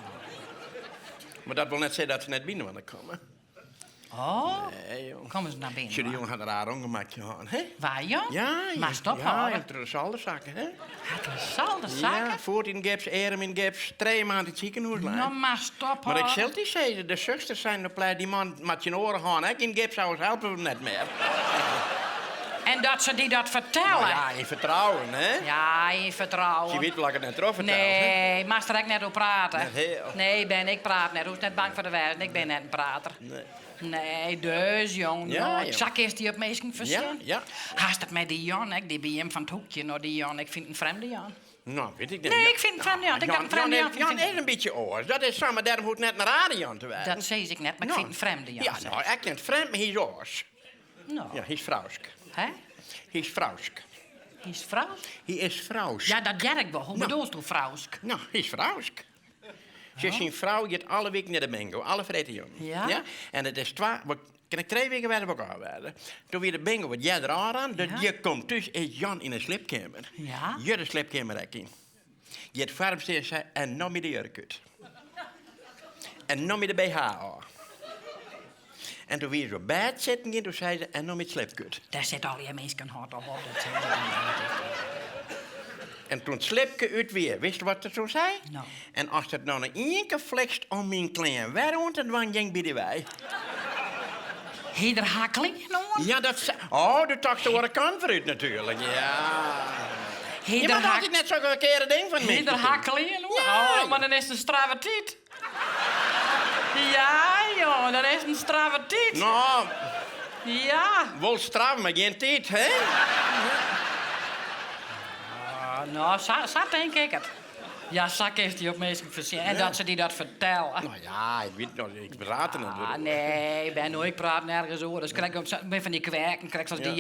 Maar dat wil net zeggen dat ze net binnen waren komen. Oh, Nee, joh. kom eens naar binnen. Jullie jongen gaan een raar ongemaakje aan, hè? Waar, Jan? Ja, Maar stop, ja, houden. en terug zal de zakken, hè? Het zal de zaken. Ja, 14 gips, Erem in gips, 3 maanden in het ziekenhuis liggen. Nou, maar stop, Maar ik houden. zal die zeggen, de zusters zijn op plek, die man met je oren gaan, hè? In gips zou helpen we hem net meer. En dat ze die dat vertellen. Nou ja, in vertrouwen, hè? Ja, in vertrouwen. Je weet wel dat ik het net erover vertel, hè? Nee, maar straks net op praten. Net heel. Nee, ik praat net. Hoes net bang voor de wereld. Ik ben net een prater. Nee. Nee, dus, jong. Ja, nou, joh. zak is die op meestal verzin. Ja. Haast het met die Jan, hè? Die bij hem van het hoekje naar die Jan. Ik vind een vreemde Jan. Nou, weet ik niet. Nee, ik vind een vreemde Jan. Ik dacht een vreemde Jan. Jan is een beetje oors. Dat is zo, maar daarom hoeft net naar Adriaan te werken. Dat zei ik net, maar ik Nou, vind een vreemde Jan. Ja, zeg. nou, ik niet vreemd, maar hij is oors. Nou, Ja, hij is vrouwsk. hè? Hij is vrouwsk. Die is vrouw? Hij is vrouwsk. Ja, dat jerk wel. Hoe Nou. bedoelt u vrouwsk? Nou, hij is vrouwsk. Ze is een vrouw die het alle weken naar de bingo, alle vrijdag. Ja? En het is kan ik 3 weken bij elkaar werden. Toen weer de bingo, wat jij er aan, Ja. je komt dus is Jan in een slipkamer. Ja? Je de slipkamer in. Je het warmste is en nog meer de jurk uit. En nam je de BH aan. En toen weer zo op bed zitten ging, toen zei ze, en nam je het slipkut. Daar zit al je mensen hard op. Dat zeggen ze niet. En toen slipke uit weer, wist je wat ze zo zei? Nou. En als het nou een één keer flext om mijn klein waarom, dan ging bij de wij. Heder hakkeling nog? Ja, dat zei... Oh, de takste worden kan vooruit natuurlijk, ja. Ja, maar dat had ik net zo'n verkeerde ding van mij. Heder hakkeling nog? Ja. Oh, maar dan is het een straffe tijd. Ja, joh, dat is een straffe tijd. Nou, Ja. wel straf, maar geen tijd, hè? Nou, zo denk ik het. Ja, zak heeft hij op mensen verzin. En dat ze die dat vertellen. Nou ja, ik weet nog, ik praat er natuurlijk. Ah, nee, Ben, ik praat nergens over. Dus krijg ik op ben van die kwerken, krijg zoals die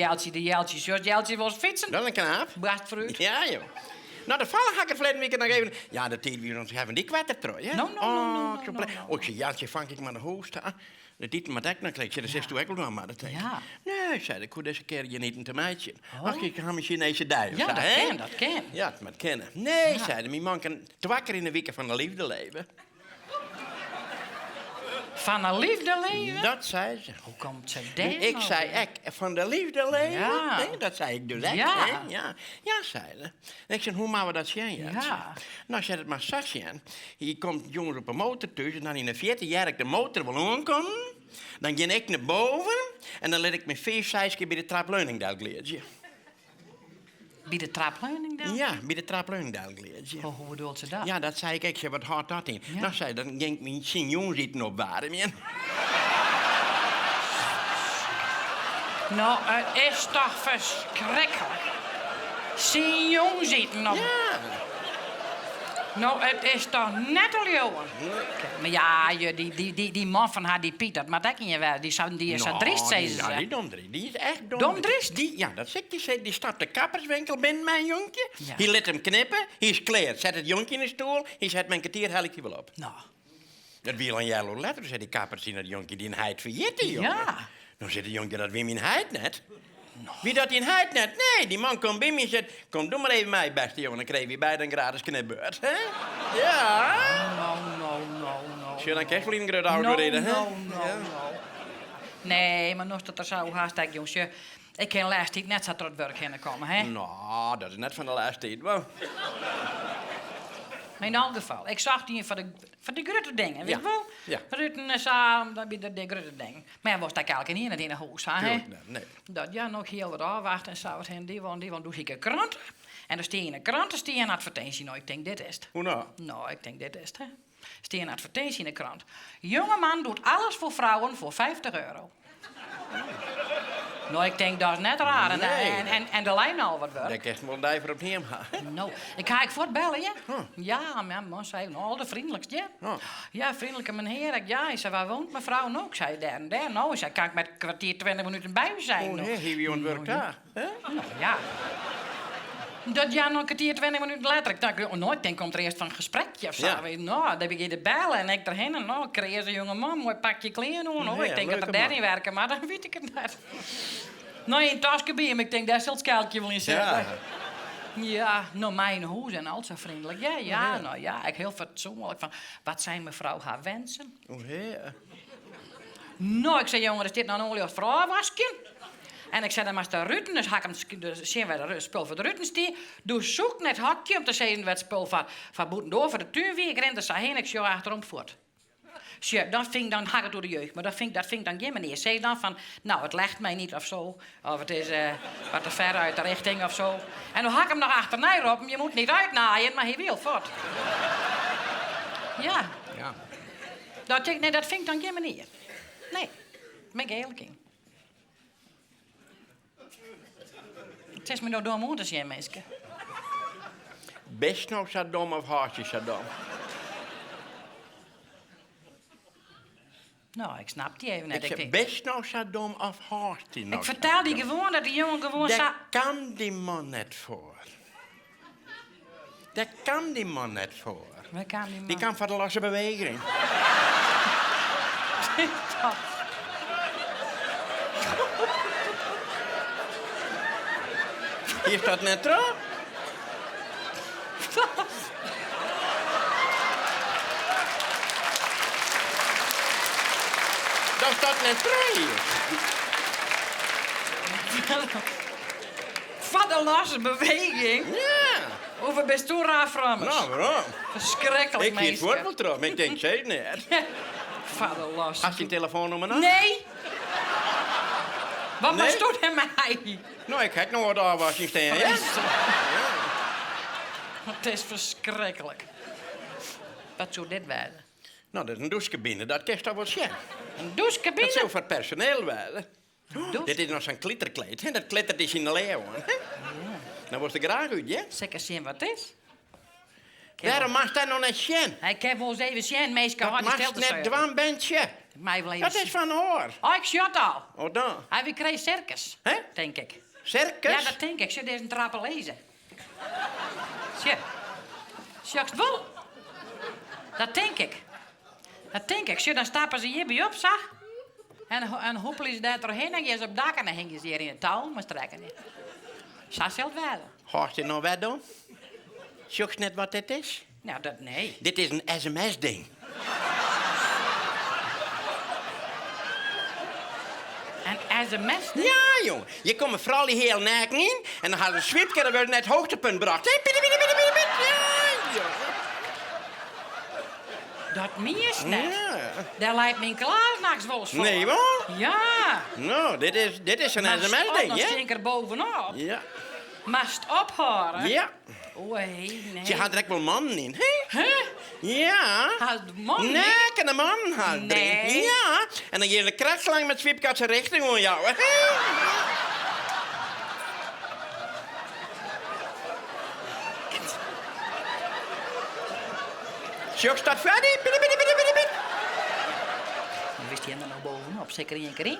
Jeltje. Zoals Jeltje was fietsen. Dat is een knaap. Bast fruit. Ja, joh. Nou, de vallen ga ik het verleden weekend nog even... Ja, dat deed we ons hebben die kwartertrui, hè? No. Oh, ik zei, Jeltje, vang ik maar de hoogste aan. Dat deed maar dat nog gelijk. Dat is toen ook wel maar dat denk. Ja. Nee, zei ik, deze keer je niet een tomaatje. Ach, ik ga misschien deze duif. Ja, dat ken. Ja, het moet kennen. Nee, zei hij, mijn man kan 2 keer in de week van de liefde leven. Van een liefde leven? Dat zei ze. Hoe komt ze daar? Ik zei, van de liefde leven. Ja. Nee, dat zei ik dus echt. Ja. Hè? Ja, zei ze. En ik zei, hoe maken we dat zien? Ja. Nou, zei het maar zo zien. Hier komt jongens op een motor thuis. En dan in een 40 jaar ik de motor wil aankomen. Dan ga ik naar boven. En dan let ik me 5-6 keer bij de trapleuning daar gleedje. Bij de trapleuning dan? Ja, bij de trapleuning daar gleedje. Oh, hoe bedoelt ze dat? Ja, dat zei ik zei, wat hard dat in. Ja. Nou, zei dan ging ik mijn signoen zitten op warm. Nou, het is toch verschrikkelijk. Zie jong zitten op. Ja. Nou, het is toch net al jongen. Maar ja, die man van haar, die Piet, dat maakt ik niet wel. Die is zo driest, zei ze. Ja, die domdriest. Die is echt Domdriest? Ja, dat zeg ik. Die staat de kapperswinkel binnen, mijn jonkje. Ja. Hij let hem knippen. Hij is klaar. Zet het jonkje in de stoel. Hij zet mijn kwartier, haal ik die wel op. Nou, Dat wil een yellow letter, zei die kappers in dat jonkje die een heid verjitten, jongen. ja. Nou zit de jonkje dat weer mijn heid net. Wie dat in heid net? Nee, die man komt bij me en zegt... Kom, doe maar even mij, beste jongen. Dan krijg je bij een gratis knipbeurt, hè? Ja. Nou. Zie je dan krijg je een auto reden, hè? Nou. Nee, maar nog dat er zo haast ik, jongens. Ik kan laatst niet net zo tot het werk heen komen, hè? Nou, dat is net van de laatste tijd, wel. Maar in elk geval, ik zag die van de grote dingen, weet je wel? Ja. Rutten samen, dat bij de grote dingen. Maar hij was daar elke keer niet in het huis, hè? Tuurlijk, nee. Dat ja, nog heel wat afwachten en zo. En die doe ik een krant. En er staat in een krant, er staat een advertentie. Nou, ik denk, dit is het. Hoe nou? Nou, ik denk, dit is het, hè. Er staat een advertentie in de krant. Jonge man doet alles voor vrouwen voor €50. Nou, ik denk, dat is net raar. Nee. En de lijn al wat werk. Daar krijg je wel een dijver op hem gaan. Nou, ik ga voor het bellen, ja? Ja, mijn man zei, nou, de vriendelijkste, ja. Huh. Ja, vriendelijke meneer. Ja, hij zei, waar woont mevrouw? Nou, ik zei, daar en daar. Nou, hij zei, kan ik met een kwartier, 20 minuten bij u zijn? Oh, Nou, hè, hier wie aan het werk daar. Hè? nou, ja. Dat ja, nog een kwartier, 20 minuten later. Ik dacht, oh, nou, ik denk, komt er eerst van een gesprekje of zo. Ja. Nou, dan begin je te bellen en ik erheen. En nou, ik kreeg een jonge man, mooi pakje kleren aan. Nou, Ja, ik denk dat leuke er daar man. niet werken, maar dan weet ik het net. Nou, in het tasje bij hem. Ik denk, daar zal het kuiltje wel in zitten. Ja. Ja, nou, mijn hoes en al zo vriendelijk. Ja, nou ja, ik heel fatsoenlijk van, wat zijn mevrouw haar wensen? Oh, hè. Nou, ik zei, jongen, is dit nou een olie of vrouwenwasje? En ik zei, dan was de Rutten, dus hak hem, dus zien we de spul voor de Ruttens die. Doe zoek net hakje om te zeggen wat spul van boeten door voor de tuin. Ik rende ze heen, ik zie achterom voort. Tja, dan hak het door de jeugd, maar dat vind ik dan geen meneer. Zeg dan van, nou, het legt mij niet of zo. Of het is wat te ver uit de richting of zo. En dan hak hem nog achterna op. Je moet niet uitnaaien, maar hij wil voort. Ja, Ja. dat vind ik dan geen meneer. Nee, daar ben ik eerlijk in. Het is me nou door moeten zien, mensen. Best nou Saddam of haast je Saddam? Nou, ik snap die even net. Ik zeg, denk, best nou Saddam of haast die nou? ik vertel die gewoon dat die jongen gewoon Daar kan die man net voor. Daar kan die man net voor. Waar kan die man? Die kan van de losse beweging. Hier staat net erop. Of dat net vrij is. Wat een losse beweging. Ja. Over best toe raaframmers. Nou, waarom? Verschrikkelijk, Ik zie het woord meester. wel terug, maar ik denk, zei het net. Wat een los. Had je een telefoonnummer nog? Nee. Wat Nee? was toen in mij? Nou, ik heb nog wat afwasing staan, ja? Het is verschrikkelijk. Wat zou dit werden? Nou, dat is een douchecabine, dat kan je toch wel zien. Een Dat douchecabine? zou voor het personeel werden. douche? Dit is nog zo'n klitterkleed, hè? Dat klittert is in de leeuw. Dan wordt er graag uit, ja? Zeker zien wat het is. Waarom mag dat nog net zien? Ik heb wel eens even zien, meisje Dat had die mag stel te net zeuren. dwambandje. Mij wel even Dat is zien. van hoor. Oh, ik zie het al. Oh, dan. Hij kreeg circus. Hè? Denk ik. Circus? Ja, dat denk ik. Zie deze trappen lezen. Zie je? Zie je het wel? Dat denk ik. Dat denk ik. Zie je, dan stappen ze hier bij op, zag? En hoppelen ze daar doorheen en gaan ze op het dak en dan hingen ze hier in het touw, maar strekken niet. Zo zal het wel. Hoort je nou wat doen? Zoek je net wat dit is? Nou, dat nee. Dit is een sms-ding. En sms? Ja, jongen. Je komt er vooral die heel naken in en dan gaat een sweepje en dan wordt net het hoogtepunt gebracht. Hey, pidi, pidi, pidi, pidi, pidi. Ja, jongen. Dat mis net. Ja. Daar lijkt mijn klaar nachts wel eens voor. Nee, hoor. Ja. Nou, dit is een Maar stop sms-ding, nog hè? zeker bovenop. Ja. Mast ophoren. Ja. Oh, nee. Je had er ook wel mannen in, hè? Huh? Ja. Had de man niet? Nee, kan de man had Nee. erin. Ja. En dan je de kratslang met zwiepkatse richting van jou, hè? Zo staat verder. Bidi, bidi, bidi, bidi, bidi. Dan wist hij hem er nou bovenop. Zeker in keer in.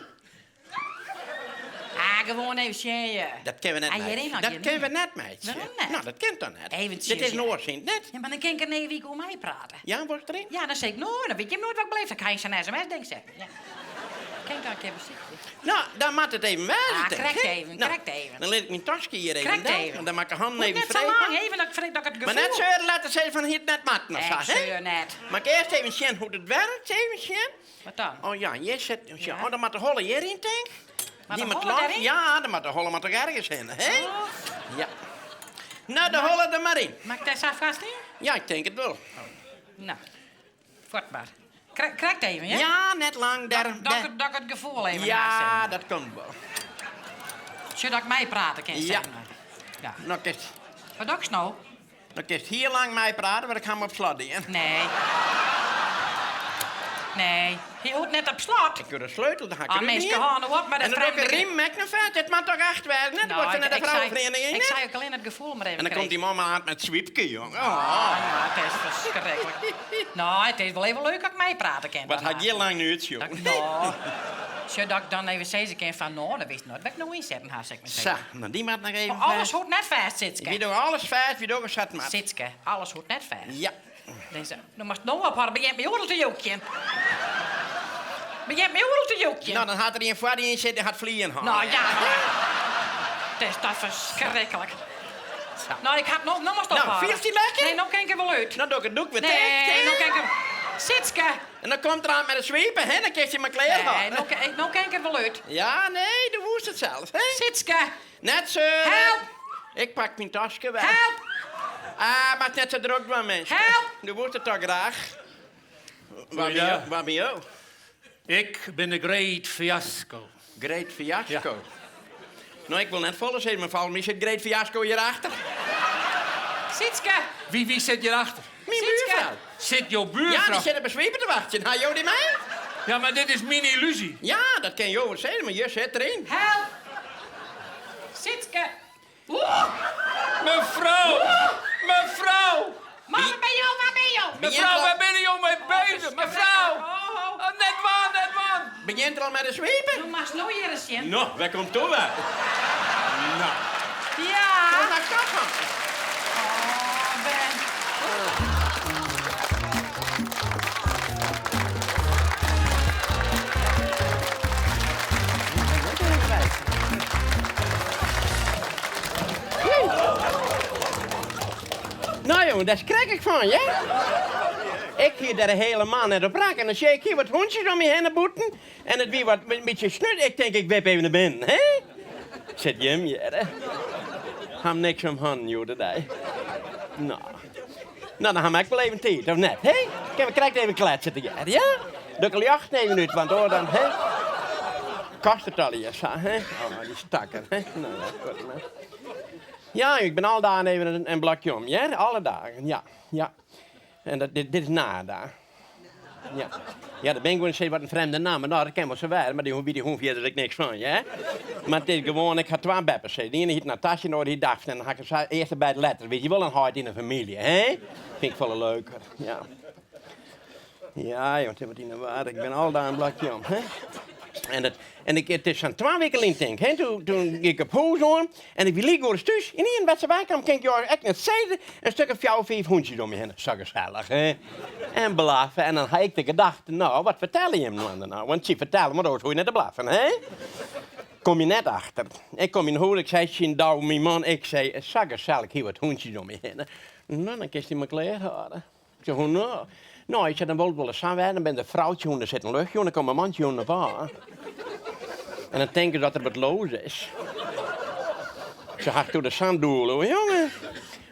Ah, gewoon even zien. Dat kennen we net, Ah, hierin meisje. nog, Dat hierin. kennen we net, meisje. Waarom net? Nou, dat kent dan net. Even Dit is een zien. oorzien, net. Ja, maar dan kan ik er nee week om mij praten. Ja, wordt erin? Ja, dan zeg ik nooit. Dan weet je hem nooit wat ik beleefd. Dan kan je zijn sms denk zeggen. Ja. Kijk dan, ik heb een ziekte. Nou, dan moet het even wijzen. Ah, denk krijg ik. even, Nou, krijg even. Dan laat ik mijn tasje hier even Krijg down. even. En dan maak ik de handen Moet even net zo vrij. lang, even dat ik dat het gevoel... Maar net zeuren laten ze van hier net matten of Ik zo, hè? zeur net. Maar ik eerst even zien hoe het werkt, even zien. Wat dan? Oh ja, je zet... Ja. Oh, dan moet de holle hierin, denk. Maar Die de moet holle los. daarin? Ja, dan moet de holle moet er ergens in, hè? Oh. Ja. Nou, de holle er maar in. Mag ik dat zo vast in? Ja, ik denk het wel. Nou, voort maar. Krijg het even, ja? Ja, net lang. Daar, Dat ik het gevoel even ja, naast dat komt wel. Zodat ik mij praten kan Ja. zeggen. Ja. Nou, kist, Wat ook nou? nou kist hier lang mee praten, want ik ga hem op slot in. Nee. Nee. Je hoort net op slot. Ik wil de sleutel, dan ga ik Ah, er mensen niet in. gaan op met En het dan doe ik een vreemde... riem met een vet. Het mag toch echt werken, net? Dan wordt ze naar de ik vrouwenvereniging, ik hè? zei ook alleen het gevoel maar even En dan komt die krijgen. mama aan met zwiepje, jongen. Ah, Oh. ja, het is verschrikkelijk. Nou, het is wel even leuk dat ik mij praten kan. Wat had je lang nu het, Dat, jongen? nou, zodat ik dan even zeggen kan van, nou, dat wist nooit wat ik nou inzetten had, zeg maar. Zo, nou die maakt nog even Maar alles vast. hoort net vast, Wie Sitske. doen alles vast, wie doen een zat maat. Sitske, alles hoort net vast. Ja. Deze, dan mag je nou ophouden, begint mijn oorlog te joekje. Begint mijn oorlog te joekje. Nou, dan had er een voor die in zitten en gaat vliegen. Nou ja, het is dat verschrikkelijk. Nou, ik heb nog maar stop. Nou, vind je het lekker? Nee, nou kan ik er wel uit. Dan doe ik het doek weer Nee, dicht, nou hè? kan ik er... Sitske! En dan komt er aan met een zweepen, hè? Dan krijg je mijn kleren Nee, aan. nou kan ik er wel uit. Ja, nee, dan woest het zelf, hè? Sitske! Net zo. Help! Ik pak mijn tasje weg. Help! Ah, maar het net zo druk van mensen. Help! Dan wordt het toch graag. Waar Ja. ben je? Ik ben de Great Fiasco. Great Fiasco. Nou, ik wil net volle zijn, maar val me zit Great Fiasco hierachter. Sitske! Wie zit hierachter? Mijn Sietske. buurvrouw. Zit jouw Ja, buurvrouw? die zit op een zweepen te wachten. Ga jou die mee? Ja, maar dit is mijn illusie. Ja, dat kan je wel zeggen, maar je zit erin. Help! Sitske! Mevrouw! Mevrouw! Maar waar ben je? Waar ben je? Mevrouw, waar ben je mee bezig? Mevrouw! Oh, Oh, net waar, net waar. Begint er al met een zweepen? doe maar nou hier eens zien. Nou, waar komt toe wel? Nou, Ja! wat maakt dat van? Oh, Ben. Nou jongen, daar schrik ik van, ja? Ik hier de hele man net op raak. En dan zie ik hier wat hondjes om je heen boeten. En het wie wat een beetje snut. Ik denk, ik wip even naar binnen, hè? Zit je hem hier, hè? Ham niks om handen, joh, dat hij. Nou, dan gaan we ook wel even tijd, of net, hè? We krijgen even kletsen together, ja? Doe ik 8 minuten, want hoor dan, hè? Kost het al hier, hè? Oh, die stakker, hè? Nou, dat is goed, hè? Ja, ik ben al dagen even een blokje om, ja? Alle dagen, ja. En dit is nada. Ja. Ja, dan ben ik gewoon eens wat een vreemde naam. Maar nou, dat kan wel zo waar, maar die hoef je er niks van, ja? Maar het is gewoon, ik had 2 beppers. De ene heet Natasja, de die Daphne. En dan ga ik eerst bij de letter. Weet je wel, een hart in een familie, hè? Vind ik veel leuker, ja. Ja, joh, wat in de waarde. Ik ben al daar een blokje om, hè? Het is zo'n 2 weken in denk hè? Toen ging ik op huis aan en ik liep door de stuus. En hier in de bijkwam, kan ik jou echt net zeggen, een stuk of 4 of 5 hondjes om je heen. Zo gezellig, hè? En blaffen. En dan had ik de gedachte, nou, wat vertel je hem nou? Want ze vertellen me dood hoe je net te blaffen, hè? Kom je net achter. Ik kom in huis, ik zei, zien douw, mijn man, ik zei, zo gezellig, hier wat hondjes om je heen. Nou, dan kist hij me kleren houden. Ik zeg, hoe nou? Nou, ik zei, dan wil ik wel eens samen, dan ben de vrouwtje onder zit een luchtje, dan komt een mandje onder van. En dan denken ze dat er wat los is. Ze gaat door de zanddoel, hoor, jongen.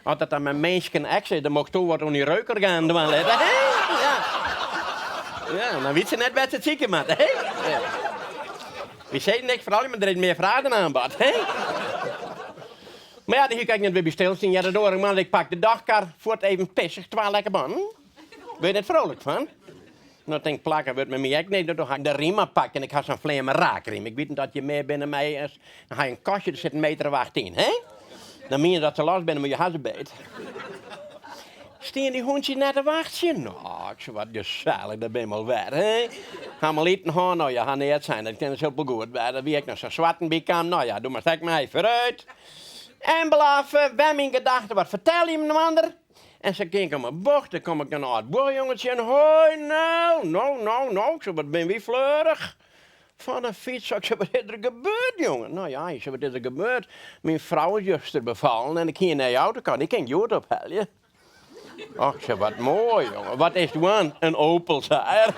Als dat aan mijn meisje ex is, dan mocht toch wat om die reuker gaan doen. Ja. Ja, dan weet ze net wat ze zieken maakt, hè? Ja. Wie zei niks, vooral, maar er is meer vragen aan bod, hè? Maar ja, dan ga ik niet weer bij stilstaan. Ja, dat hoor ik, man. Ik pak de dagkar voor het even pissig, 12 lekker man. Ben je er vrolijk van? Nou, denk plakken wordt met mij. Nee, dan ga ik de riem pakken en ik ga zo'n vleem raakriem. Ik weet niet dat je meer binnen mij is. Dan ga je een kastje, er zit 1,8 meter in, hè? Dan meen je dat ze los bent met je hassenbeet. Steen die hondjes net te wachten? Nou, ik zeg wat gezellig, dat ben je wel weer, hè? Ga maar eten gaan, nou ja, ga niet zijn, dat kan heel goed. Dan wie ik nog zo'n zwarten bekam, nou ja, doe maar zeg maar even vooruit. En blaffen, wij mijn gedachten, wat vertel je me een ander? En ze keek aan mijn bocht, dan kom ik een oud boerjongetje en hoi, nou, ik zeg, wat ben je fleurig. Van een fiets, ik zeg, wat is er gebeurd, jongen? Nou ja, ik zeg, wat is er gebeurd? Mijn vrouw is juist er bevallen en ik ging naar je auto kan, ik kan Jood ophellen. Ach, ik zeg, wat mooi, jongen. Wat is het dan? Een Opel, zei.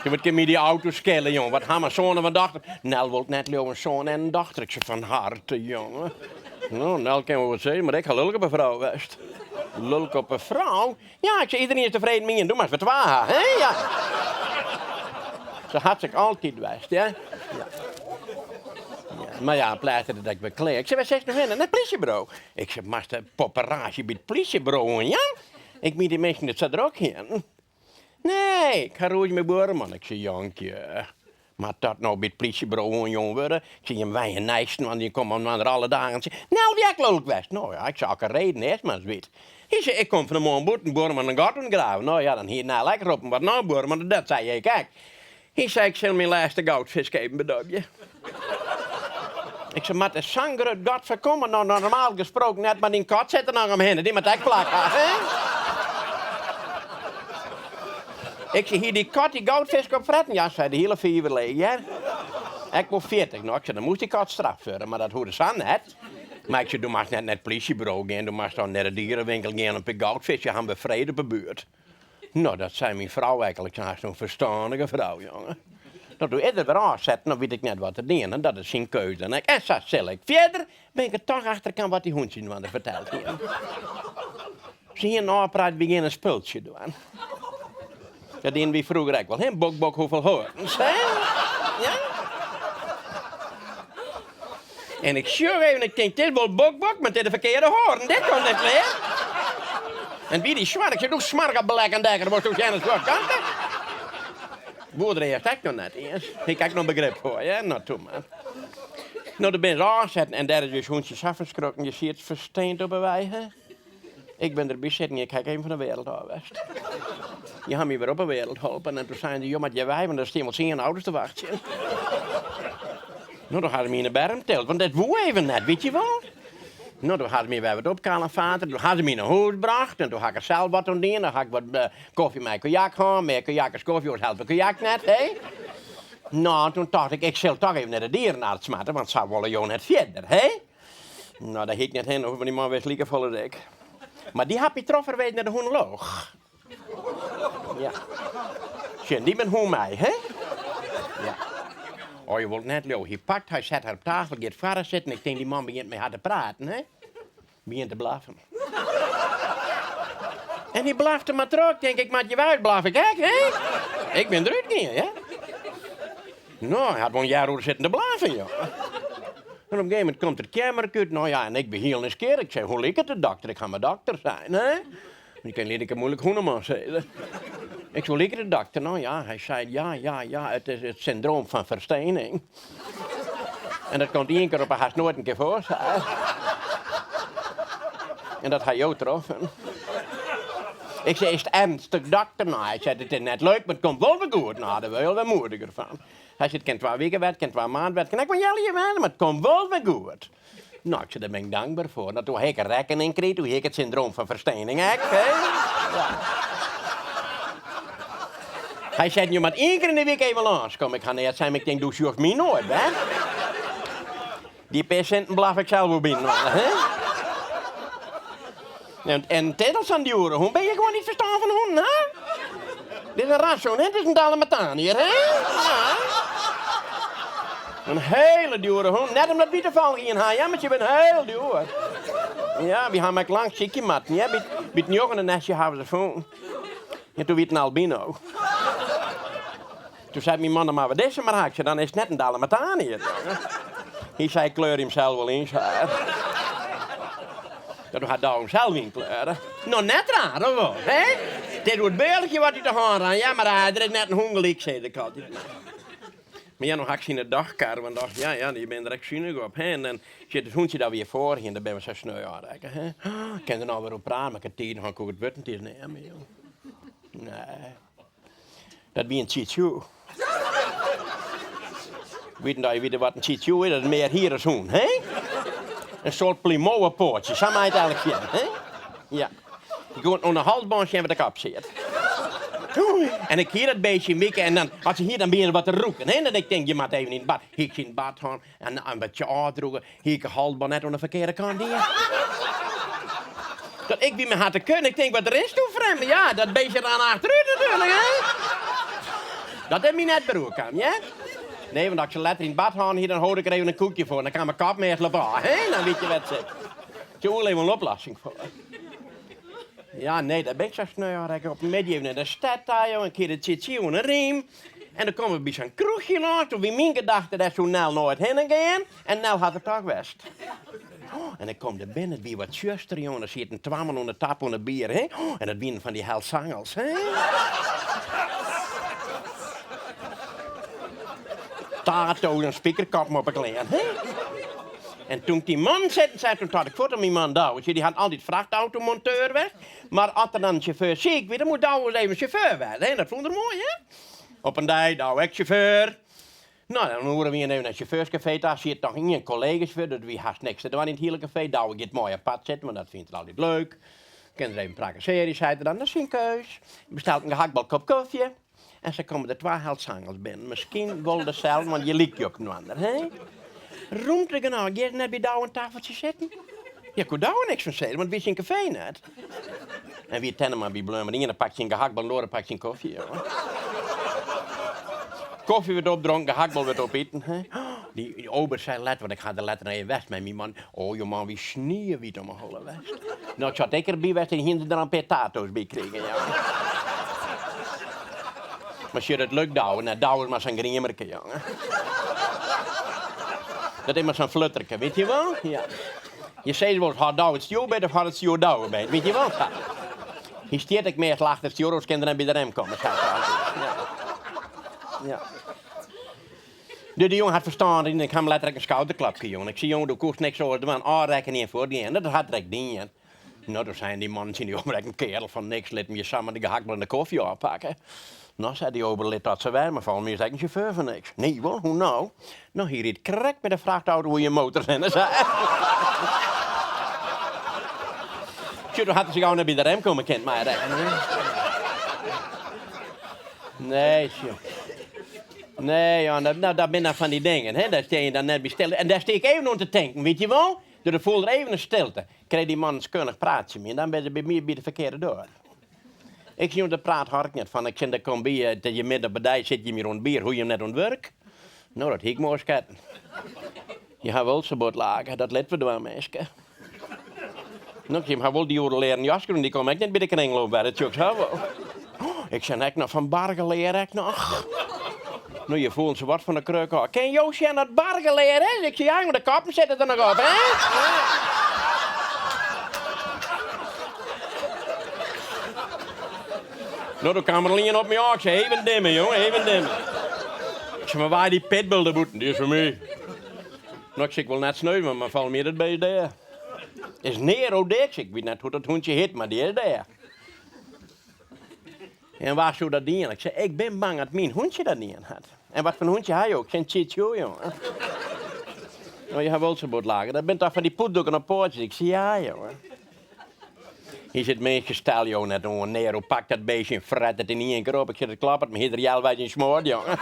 Wat kan je die auto skellen, jongen? Wat gaan we zoon en een dochter? Nel wil net een zoon en een dochter. Ik zeg, van harte, jongen. Nou, Nel kan wel wat zeggen, maar ik ga lulk op een vrouw, west. Lulk op een vrouw? Ja, ik zeg, iedereen is tevreden met je. Doe maar eens wat waar, hè? Ja. Ze had zich altijd west, ja? Ja. Maar ja, plaatsde dat ik me kleed. Ik zeg, wat zeg je nou in? Het politiebureau. Ik zeg, maar de paparazzi bij het politiebureau, ja? Ik moet die mensen dat ze er ook heen. Nee, ik ga roeien met boeren, ik zeg, jonkje. Maar dat nou bij het politiebureau jong worden. Ik zie hem wij een nijsten, want die komen aan alle dagen en zegt, nou, wie ik lulk west? Nou ja, ik zou ook een reden eerst maar eens weten. Hij zei, ik kom van de morgen boeren met een garten graven. Nou ja, dan hier nou lekker op, wat nou boeren, maar dat zei je, kijk. Hij zei, ik zal mijn laatste goudvis geven, bedoel je? Ik zei, maar de zangere dat voorkomen, nou normaal gesproken net, maar die kat zit er nog omheen, die moet ik plakken, hè? Ik zei, hier die kat die goudvis komt fretten. Ja, zei de hele 4 leeg, ja. Ik wil 40 nog. Ik zei, dan moest die kat strafvuren, maar dat hoorde ze net. Maar ik zei, doe maar net naar het politiebureau gaan, doe maar dan naar de dierenwinkel gaan op een goudvis, je gaan bevrijden op de buurt. Nou, dat zei mijn vrouw eigenlijk, ze is zo'n verstandige vrouw, jongen. Nou, doe ik er weer aanzetten, dan weet ik net wat te doen. En dat is zijn keuze. En zo zal ik. Verder ben ik er toch achter kan wat die hondjes van vertelt. Ze hier een aanpraat beginnen een spultje doen. Dat deden we vroeger ook wel. Hè? Bok, hoeveel horens, hè? Ja? En ik sjoeg even, ik denk, dit is wel bok, maar dit is de verkeerde hoorn. Dit komt niet meer. En wie die zwart, ik zeg, doe smarga belek en dekker, wordt ook geen zwart kanten. Boerder heeft ik nog net eens. Ik heb nog begrip voor, ja? Nou, toe maar. Nou, daar ben je aanzetten en daar is dus hondjes afgeschrokken. Je ziet het versteend op een wij, hè? Ik ben erbij zitten, ik kijk even van de wereld af, west. Je gaat me weer op de wereld helpen en toen zei ze, joh, maar je wij, want er staan wel 10 ouders te wachten. Nou, dan hadden we in de berm telt, want dat woe even net, weet je wel? Nou, toen hadden we weer wat opkalen vader, toen hadden ze me naar huis gebracht en toen had ik er zelf wat aan doen. Dan had ik wat koffie met cognac gaan, meer cognac als koffie, was helft cognac net, hè? Nou, toen dacht ik zal toch even naar de dierenarts smaten, want ze willen jou net verder, hè? Nou, dat hiek net heen, over die man was lieke volle dik. Maar die heb je troffen weten naar de hoenoloog. Ja. Zie, die ben hoe mij, hè? Ja. Oh, je wilt net lo. Hij pakt, hij zet haar op tafel, gaat verder zitten. Ik denk, die man begint met haar te praten, hè? Begint te blaffen. En die blafte maar terug, denk ik, maar je wuit blaf ik, hè? Ik ben eruit niet, hè? Nou, hij had wel een jaar over zitten te blaffen, joh. En op een gegeven moment komt er kamer uit. Nou ja, en ik ben heel nieuwsgierig. Ik zei, hoe ligt het de dokter? Ik ga mijn dokter zijn, hè? Die kan lekker moeilijk hoeneman zeggen. Ik zo lekker de dokter. Nou ja, hij zei, ja, het is het syndroom van verstening. En dat komt 1 keer op een haast nooit een keer voor, zei hij. En dat had jou getroffen. Ik zei, is het ernstig, dokter? Nou, hij zei, het is net leuk, maar het komt wel weer goed. Nou, daar ben je wel moediger van. Hij zei, het kan 2 weken werden, het kan 2 maanden werden. Kan ik wel jullie wel, maar het komt wel weer goed. Nou, ik zei, daar ben ik dankbaar voor. Nou, toen ik een rekening kreeg, toen ik het syndroom van verstening heb. Ja. Hij zei, je moet 1 keer in de week even langskomen. Ik ga net zijn, maar ik denk, doe je of mij nooit, hè? Die patiënten blaf ik zelf wel binnen, hè? En tijdens aan die oren, hoe ben je gewoon niet verstaan van honden, hè? Dit is een raszoon, hè? Dit is een Dalmataan hier, hè? Ja. Een hele dure hond. Net omdat we te val gingen gaan, ja, maar je bent heel duur. Ja, we gaan met lang ziekje matten, ja. Met een jongen een nestje hebben ze gevonden. En toen werd een albino. Toen zei mijn man, maar wat is er maar haakje? Dan is het net een Dalmataan hier. Hij zei, kleur hem zelf wel in, zei. Dat gaat daar zelf in kleuren. Nou, net raar, of wel, hè? Dit wordt beeldje wat hij te gaan aan. Ja, maar er is net een hongelijk, zei ik altijd. Maar ja, nog had ik zien de dagkar, want dacht, ja, die ben er echt zinnig op. Hè? En dan zit het hondje daar weer voor en dan ben we zo sneu aanreiken. Hè? Ik kan er nou weer op praten, maar ik heb tijd, dan ga ik ook het butten, het is niet meer. Nee. Dat wie een chichu. Weet je wat een chichu is? Dat is meer hier als hoen, hè? Een soort plimoa-poortje, zo maakt het eigenlijk zien, hè? Ja. Je gaat onder een halsbandje en wat de kap zit. En ik hier dat beestje mikken en dan, als je hier dan ben je wat te roeken, hè? Dan denk je moet even in het bad. Ik in het bad gaan en een beetje uitdroegen. Hier een halsband net aan de verkeerde kant hier. Dat ik wie me had te kunnen, ik denk wat er is toe vreemd. Ja, dat beestje dan achteruit natuurlijk, hè? Dat heb je net beroerd kan, ja? Nee, want als je letter in het bad gaan hier, dan hoor ik er even een koekje voor. Dan kan mijn kap mee lopen, hè? Dan weet je wat het zit. Je wil even een oplossing voor. Ja, nee, dat ben ik zo snel. Ik op een midden in de stad daar, joh. Een keer de chichi en een riem. En dan komen we bij zo'n kroegje langs. Toen wie mijn gedachte dat zo Nel nooit heen gaan. En Nel had het toch west. En dan komt er binnen wie wat zuster, jongen. Dan zit een 2 man onder de tap onder bier, hè? En dat winnen van die helsangels, hè? Tato en speakerkap op een klein, hè? En toen die man zei, toen had ik voor mijn man Douwens. Die had altijd vrachtautomonteur weg. Maar als er dan een chauffeur ziek werd, dan moet Douwens even chauffeur werden. Hè? Dat vond ik mooi, hè? Op een dag, Douwens chauffeur. Nou, dan horen we even naar het chauffeurscafé. Daar zit nog een collega's voor. Dat wie haast niks te doen in het hele café. Douwens gaat mooi op pad zitten, want dat vindt hij altijd leuk. Kunnen ze even praktiseren, zei hij dan. Dat is zijn keus. Je bestelt een gehaktbal kop koffie. En ze komen er 2 heldzangels binnen. Misschien wel dezelfde, want je liekt je ook een ander, hè? Roemt er genau, je net bij Douw een tafeltje zitten? Je kon Douw niks van zeggen, want wie is in een café net? En wie tennen maar bij Blum, en dan pak je een gehaktbal, door pak je een koffie, jongen. Koffie werd opdronken, gehaktbal werd opeten, hè? Die ober zei let, want ik ga de letter naar je west met mijn man. Oh, je man, wie sneeuw wie om een holle west. Nou, ik zat ik erbij west en hier er dan petato's bij kregen, ja. Maar als je het lukt douwen, dan douwen maar zo'n griemerke, jongen. Dat is maar zo'n flutterke, weet je wel? Ja. Je zegt wel, had douwen het stuur bij of had het stuur douwen bij, weet je wel? Hier steert ik meer achter het stuur, als kinderen bij de rem komen. Ja. Ja. Dus die jongen had verstaan en ik ga hem letterlijk een schouderklapje, jongen. Ik zie jongen, doe kost niks over de man, aanreiken niet voor die en dat had direct ding. Nou, toen zijn die mannen in die oprecht een kerel van niks, liet me je samen de gehaktbal en de koffie aanpakken. Nou, zei die oberlid dat ze wij, maar van mij is eigenlijk een chauffeur van niks. Nee, wel, hoe nou? Nou, hier riet correct met de vrachtauto hoe je motor zijn. Zei. Tjoh, toen had ze gauw naar bij de rem komen, kent mij recht. Nee, tjoh. Nee, ja, dat ben dan van die dingen, hè. Daar sta je dan net bij stil. En daar steek ik even om te denken, weet je wel? Er voelde even een stilte. Kreeg die man een scheunig praatje mee en dan ben je bij mij bij de verkeerde deur. Ik zie de praat hard niet van, ik zie dat kom bij dat je midden bij die zit, je meer rond bier, hoe je hem net ontwerkt. Nou, dat hiek mooi schatten. Je gaat wel zo bot lagen, dat let we door, meisje. Nou, ik heb wel die jaren leren jasken, die kom ik niet bij de kringloop bij de chucks. Ik zei echt nog van Bargen leren, ik nog. Nou, je voelt ze wat van de kreuk af. Ken Joosje aan dat Bargen leren? Ik zei, ja, maar de kappen zitten er nog op, hè? Nou, dan kwam er alleen op me af. Ik zei, even dimmen, jongen, even dimmen. Ik zei, maar waar die pitbull boeten? Die is voor mij. Nou, ik zeg, wel net snuiven, maar val meer het bij daar. Is Nero Dix. Ik weet niet hoe dat hondje heet, maar die is daar. En waar zou dat niet? Ik zei, ik ben bang dat mijn hondje dat niet had. En wat voor een hondje had je ook? Zijn Chicho, jongen. Nou, je hebt wel zo boot lagen. Dat bent toch van die poetdoeken op poortjes? Ik zei, ja, jongen. Hier zit meisje stel, joh, net een Nero. Pak dat beestje en fret het in één keer op. Ik zit het klappert, maar ieder jaar wijs in smoord, jongen.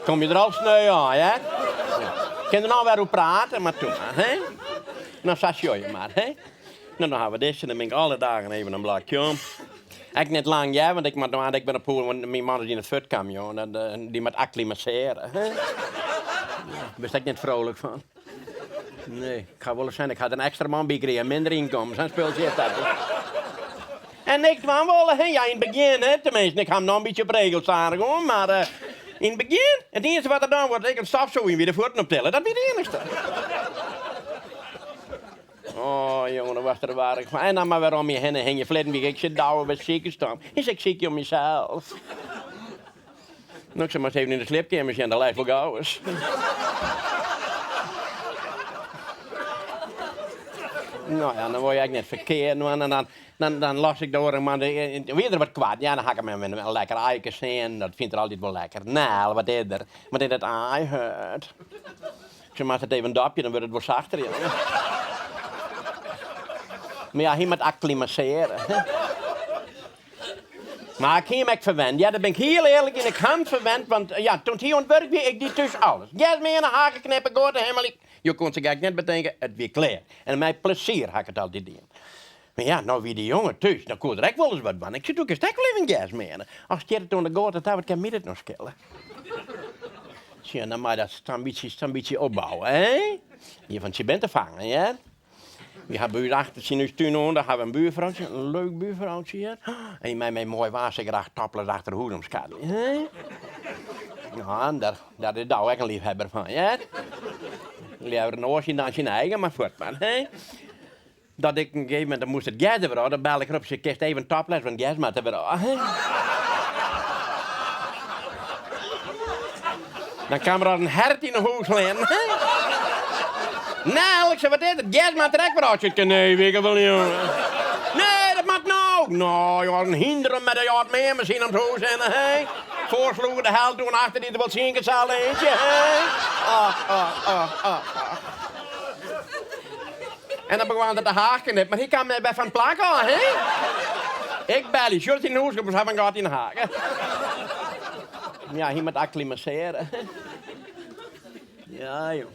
Kom je er al sneu aan, hè? Kun je nou weer op praten, maar toen maar, hè? Nou, sasjoe je maar, hè? Nou, dan gaan we dit en dan ben ik alle dagen even een blakje om. Ik net lang, ja, want ik ben op poel, want mijn man is in het fut kwam, joh. Die moet acclimatiseren, hè? Daar ben ik niet vrolijk van. Nee, ik ga wel eens zijn, ik had een extra man bij krijgen, minder inkomen, zo'n speeltje heeft dat. En ik kwam wel, hè? Ja, in het begin, hè? Tenminste, ik ga hem nog een beetje op regels staan, gewoon, maar... in het begin, het eerste wat er dan wordt, ik een stafzooing weer de voeten optellen. Dat is het enigste. Oh, jongen, dan was er waar ik van. En dan maar weer om je heen en heen je flitten. Ik zit douwen bij ziekenstam. Is ik ziek om mezelf. Nou, ik zeg maar eens even in de slipkamer en de lijf wel gauw is. Nou ja, dan word je eigenlijk net verkeerd. En dan las ik door en man, weer er wat kwaad. Ja, dan ga ik hem met een lekker eiken zien. Dat vindt er altijd wel lekker. Nou, wat is er? Wat is dat ei hurt? Ik zeg maar, het even een dapje, dan wordt het wel zachter. Ja. Maar ja, hij moet acclimatiseren. Maar ik heb hem verwend. Ja, daar ben ik heel eerlijk in. Ik heb hem verwend, want ja, toen hij ontwerp weer, ik die tussen alles. Jij mee in een haken knippen, goot helemaal. Je kon zich eigenlijk net bedenken, het weer klaar. En met plezier ga ik het altijd doen. Maar ja, nou wie die jongen thuis, dan kon er echt wel eens wat van. Ik zit ook een stek wel even gas mee. Als je het onder goot, dan kan mij het nog schillen. Zie je, dan moet je dat een beetje opbouwen, hè? Je bent te vangen, ja? We hebben buur achter zien tuin onder, hebben we een buurvrouwtje, een leuk buurvrouwtje hier. En die mij mooi was, ik graag toppelen achter de hoedomskat. Ja, en daar is daar ook een liefhebber van, ja? Liever een oortje dan zijn eigen, maar voort man, hè? Dat ik een gegeven moment, dan moest het gas er weer dan bel ik erop, ze krijgt even een toples van gas maar te weer. Dan kwam er een hert in de huis liggen. Nou, ik zei, wat is het? Gas maar trekbroodje. Nee, weet ik wel, jongen. Nee, dat mag nou. Nou, je had een hinderen met een jaar meer, misschien aan het huis en hey. Voorsloegen de hel doen achter die er wat zien zal eentje, hè? En dan begon het te haken, maar hij kwam bij van plakken, hè? Ik bel je, short in de hoes, dus heb ik gaat in de haken. Ja, hij moet acclimatiseren. Ja, joh.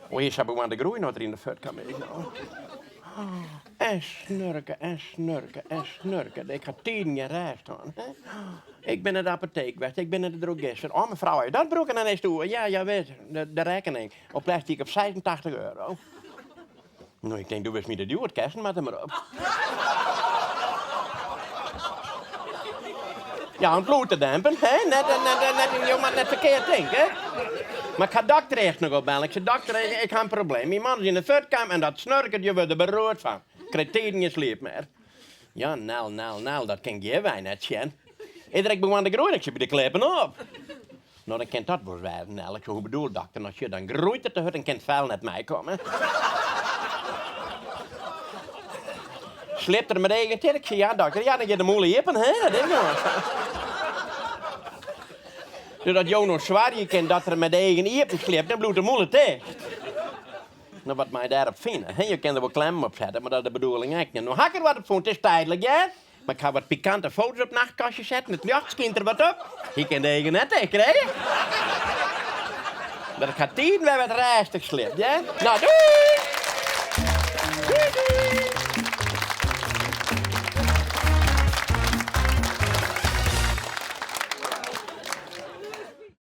Oh, hier heb ik aan de groei nog in de fut kan ik nou. En snurken, en snurken, en snurken. Ik ga 10 jaar reis staan. Ik ben naar de apotheek geweest, ik ben naar de drogist. Oh, mevrouw, je dat broek en dan eens toe. Ja, weet de rekening. Op plastic op €86. Nou, ik denk, doe eens niet de duur, het kersen met hem erop. Ja, om bloed te dempen, hè? Net verkeerd denken, hè? Maar ik ga dokter echt nog opbellen. Ik zei, dokter, ik heb een probleem. Mijn man is in de futkamp en dat snurkert, je wordt er beroerd van. Ik krijg tegen je sleep meer. Ja, nou, dat kan je wij net zien. Iedereen begon te groeien, ik zei, bij de kleppen op. Nou, dan kan dat wel zijn, Nel. Ik zei, hoe bedoel dokter? Als je dan groeit het te hut, dan kan het vuil net mij komen. Sleept er met eigen tijd. Ik zei, ja dokter, ja, dan je de moeilijke hippen, hè? Dat is nou. Doordat jou nog zwaar je kent dat er met eigen hippen sleept, dan bloedt de moeilijk tegen. Nou, wat mij daarop vinden, hè? Je kan er wel klemmen op zetten, maar dat is de bedoeling echt niet. Nou, hak er wat op voor, het is tijdelijk, ja? Maar ik ga wat pikante foto's op nachtkastje zetten. Het nachts kind er wat op. Ik kan tegen net krijgen. Maar ik ga 10 weer wat rustig slippen, ja? Nou, doei!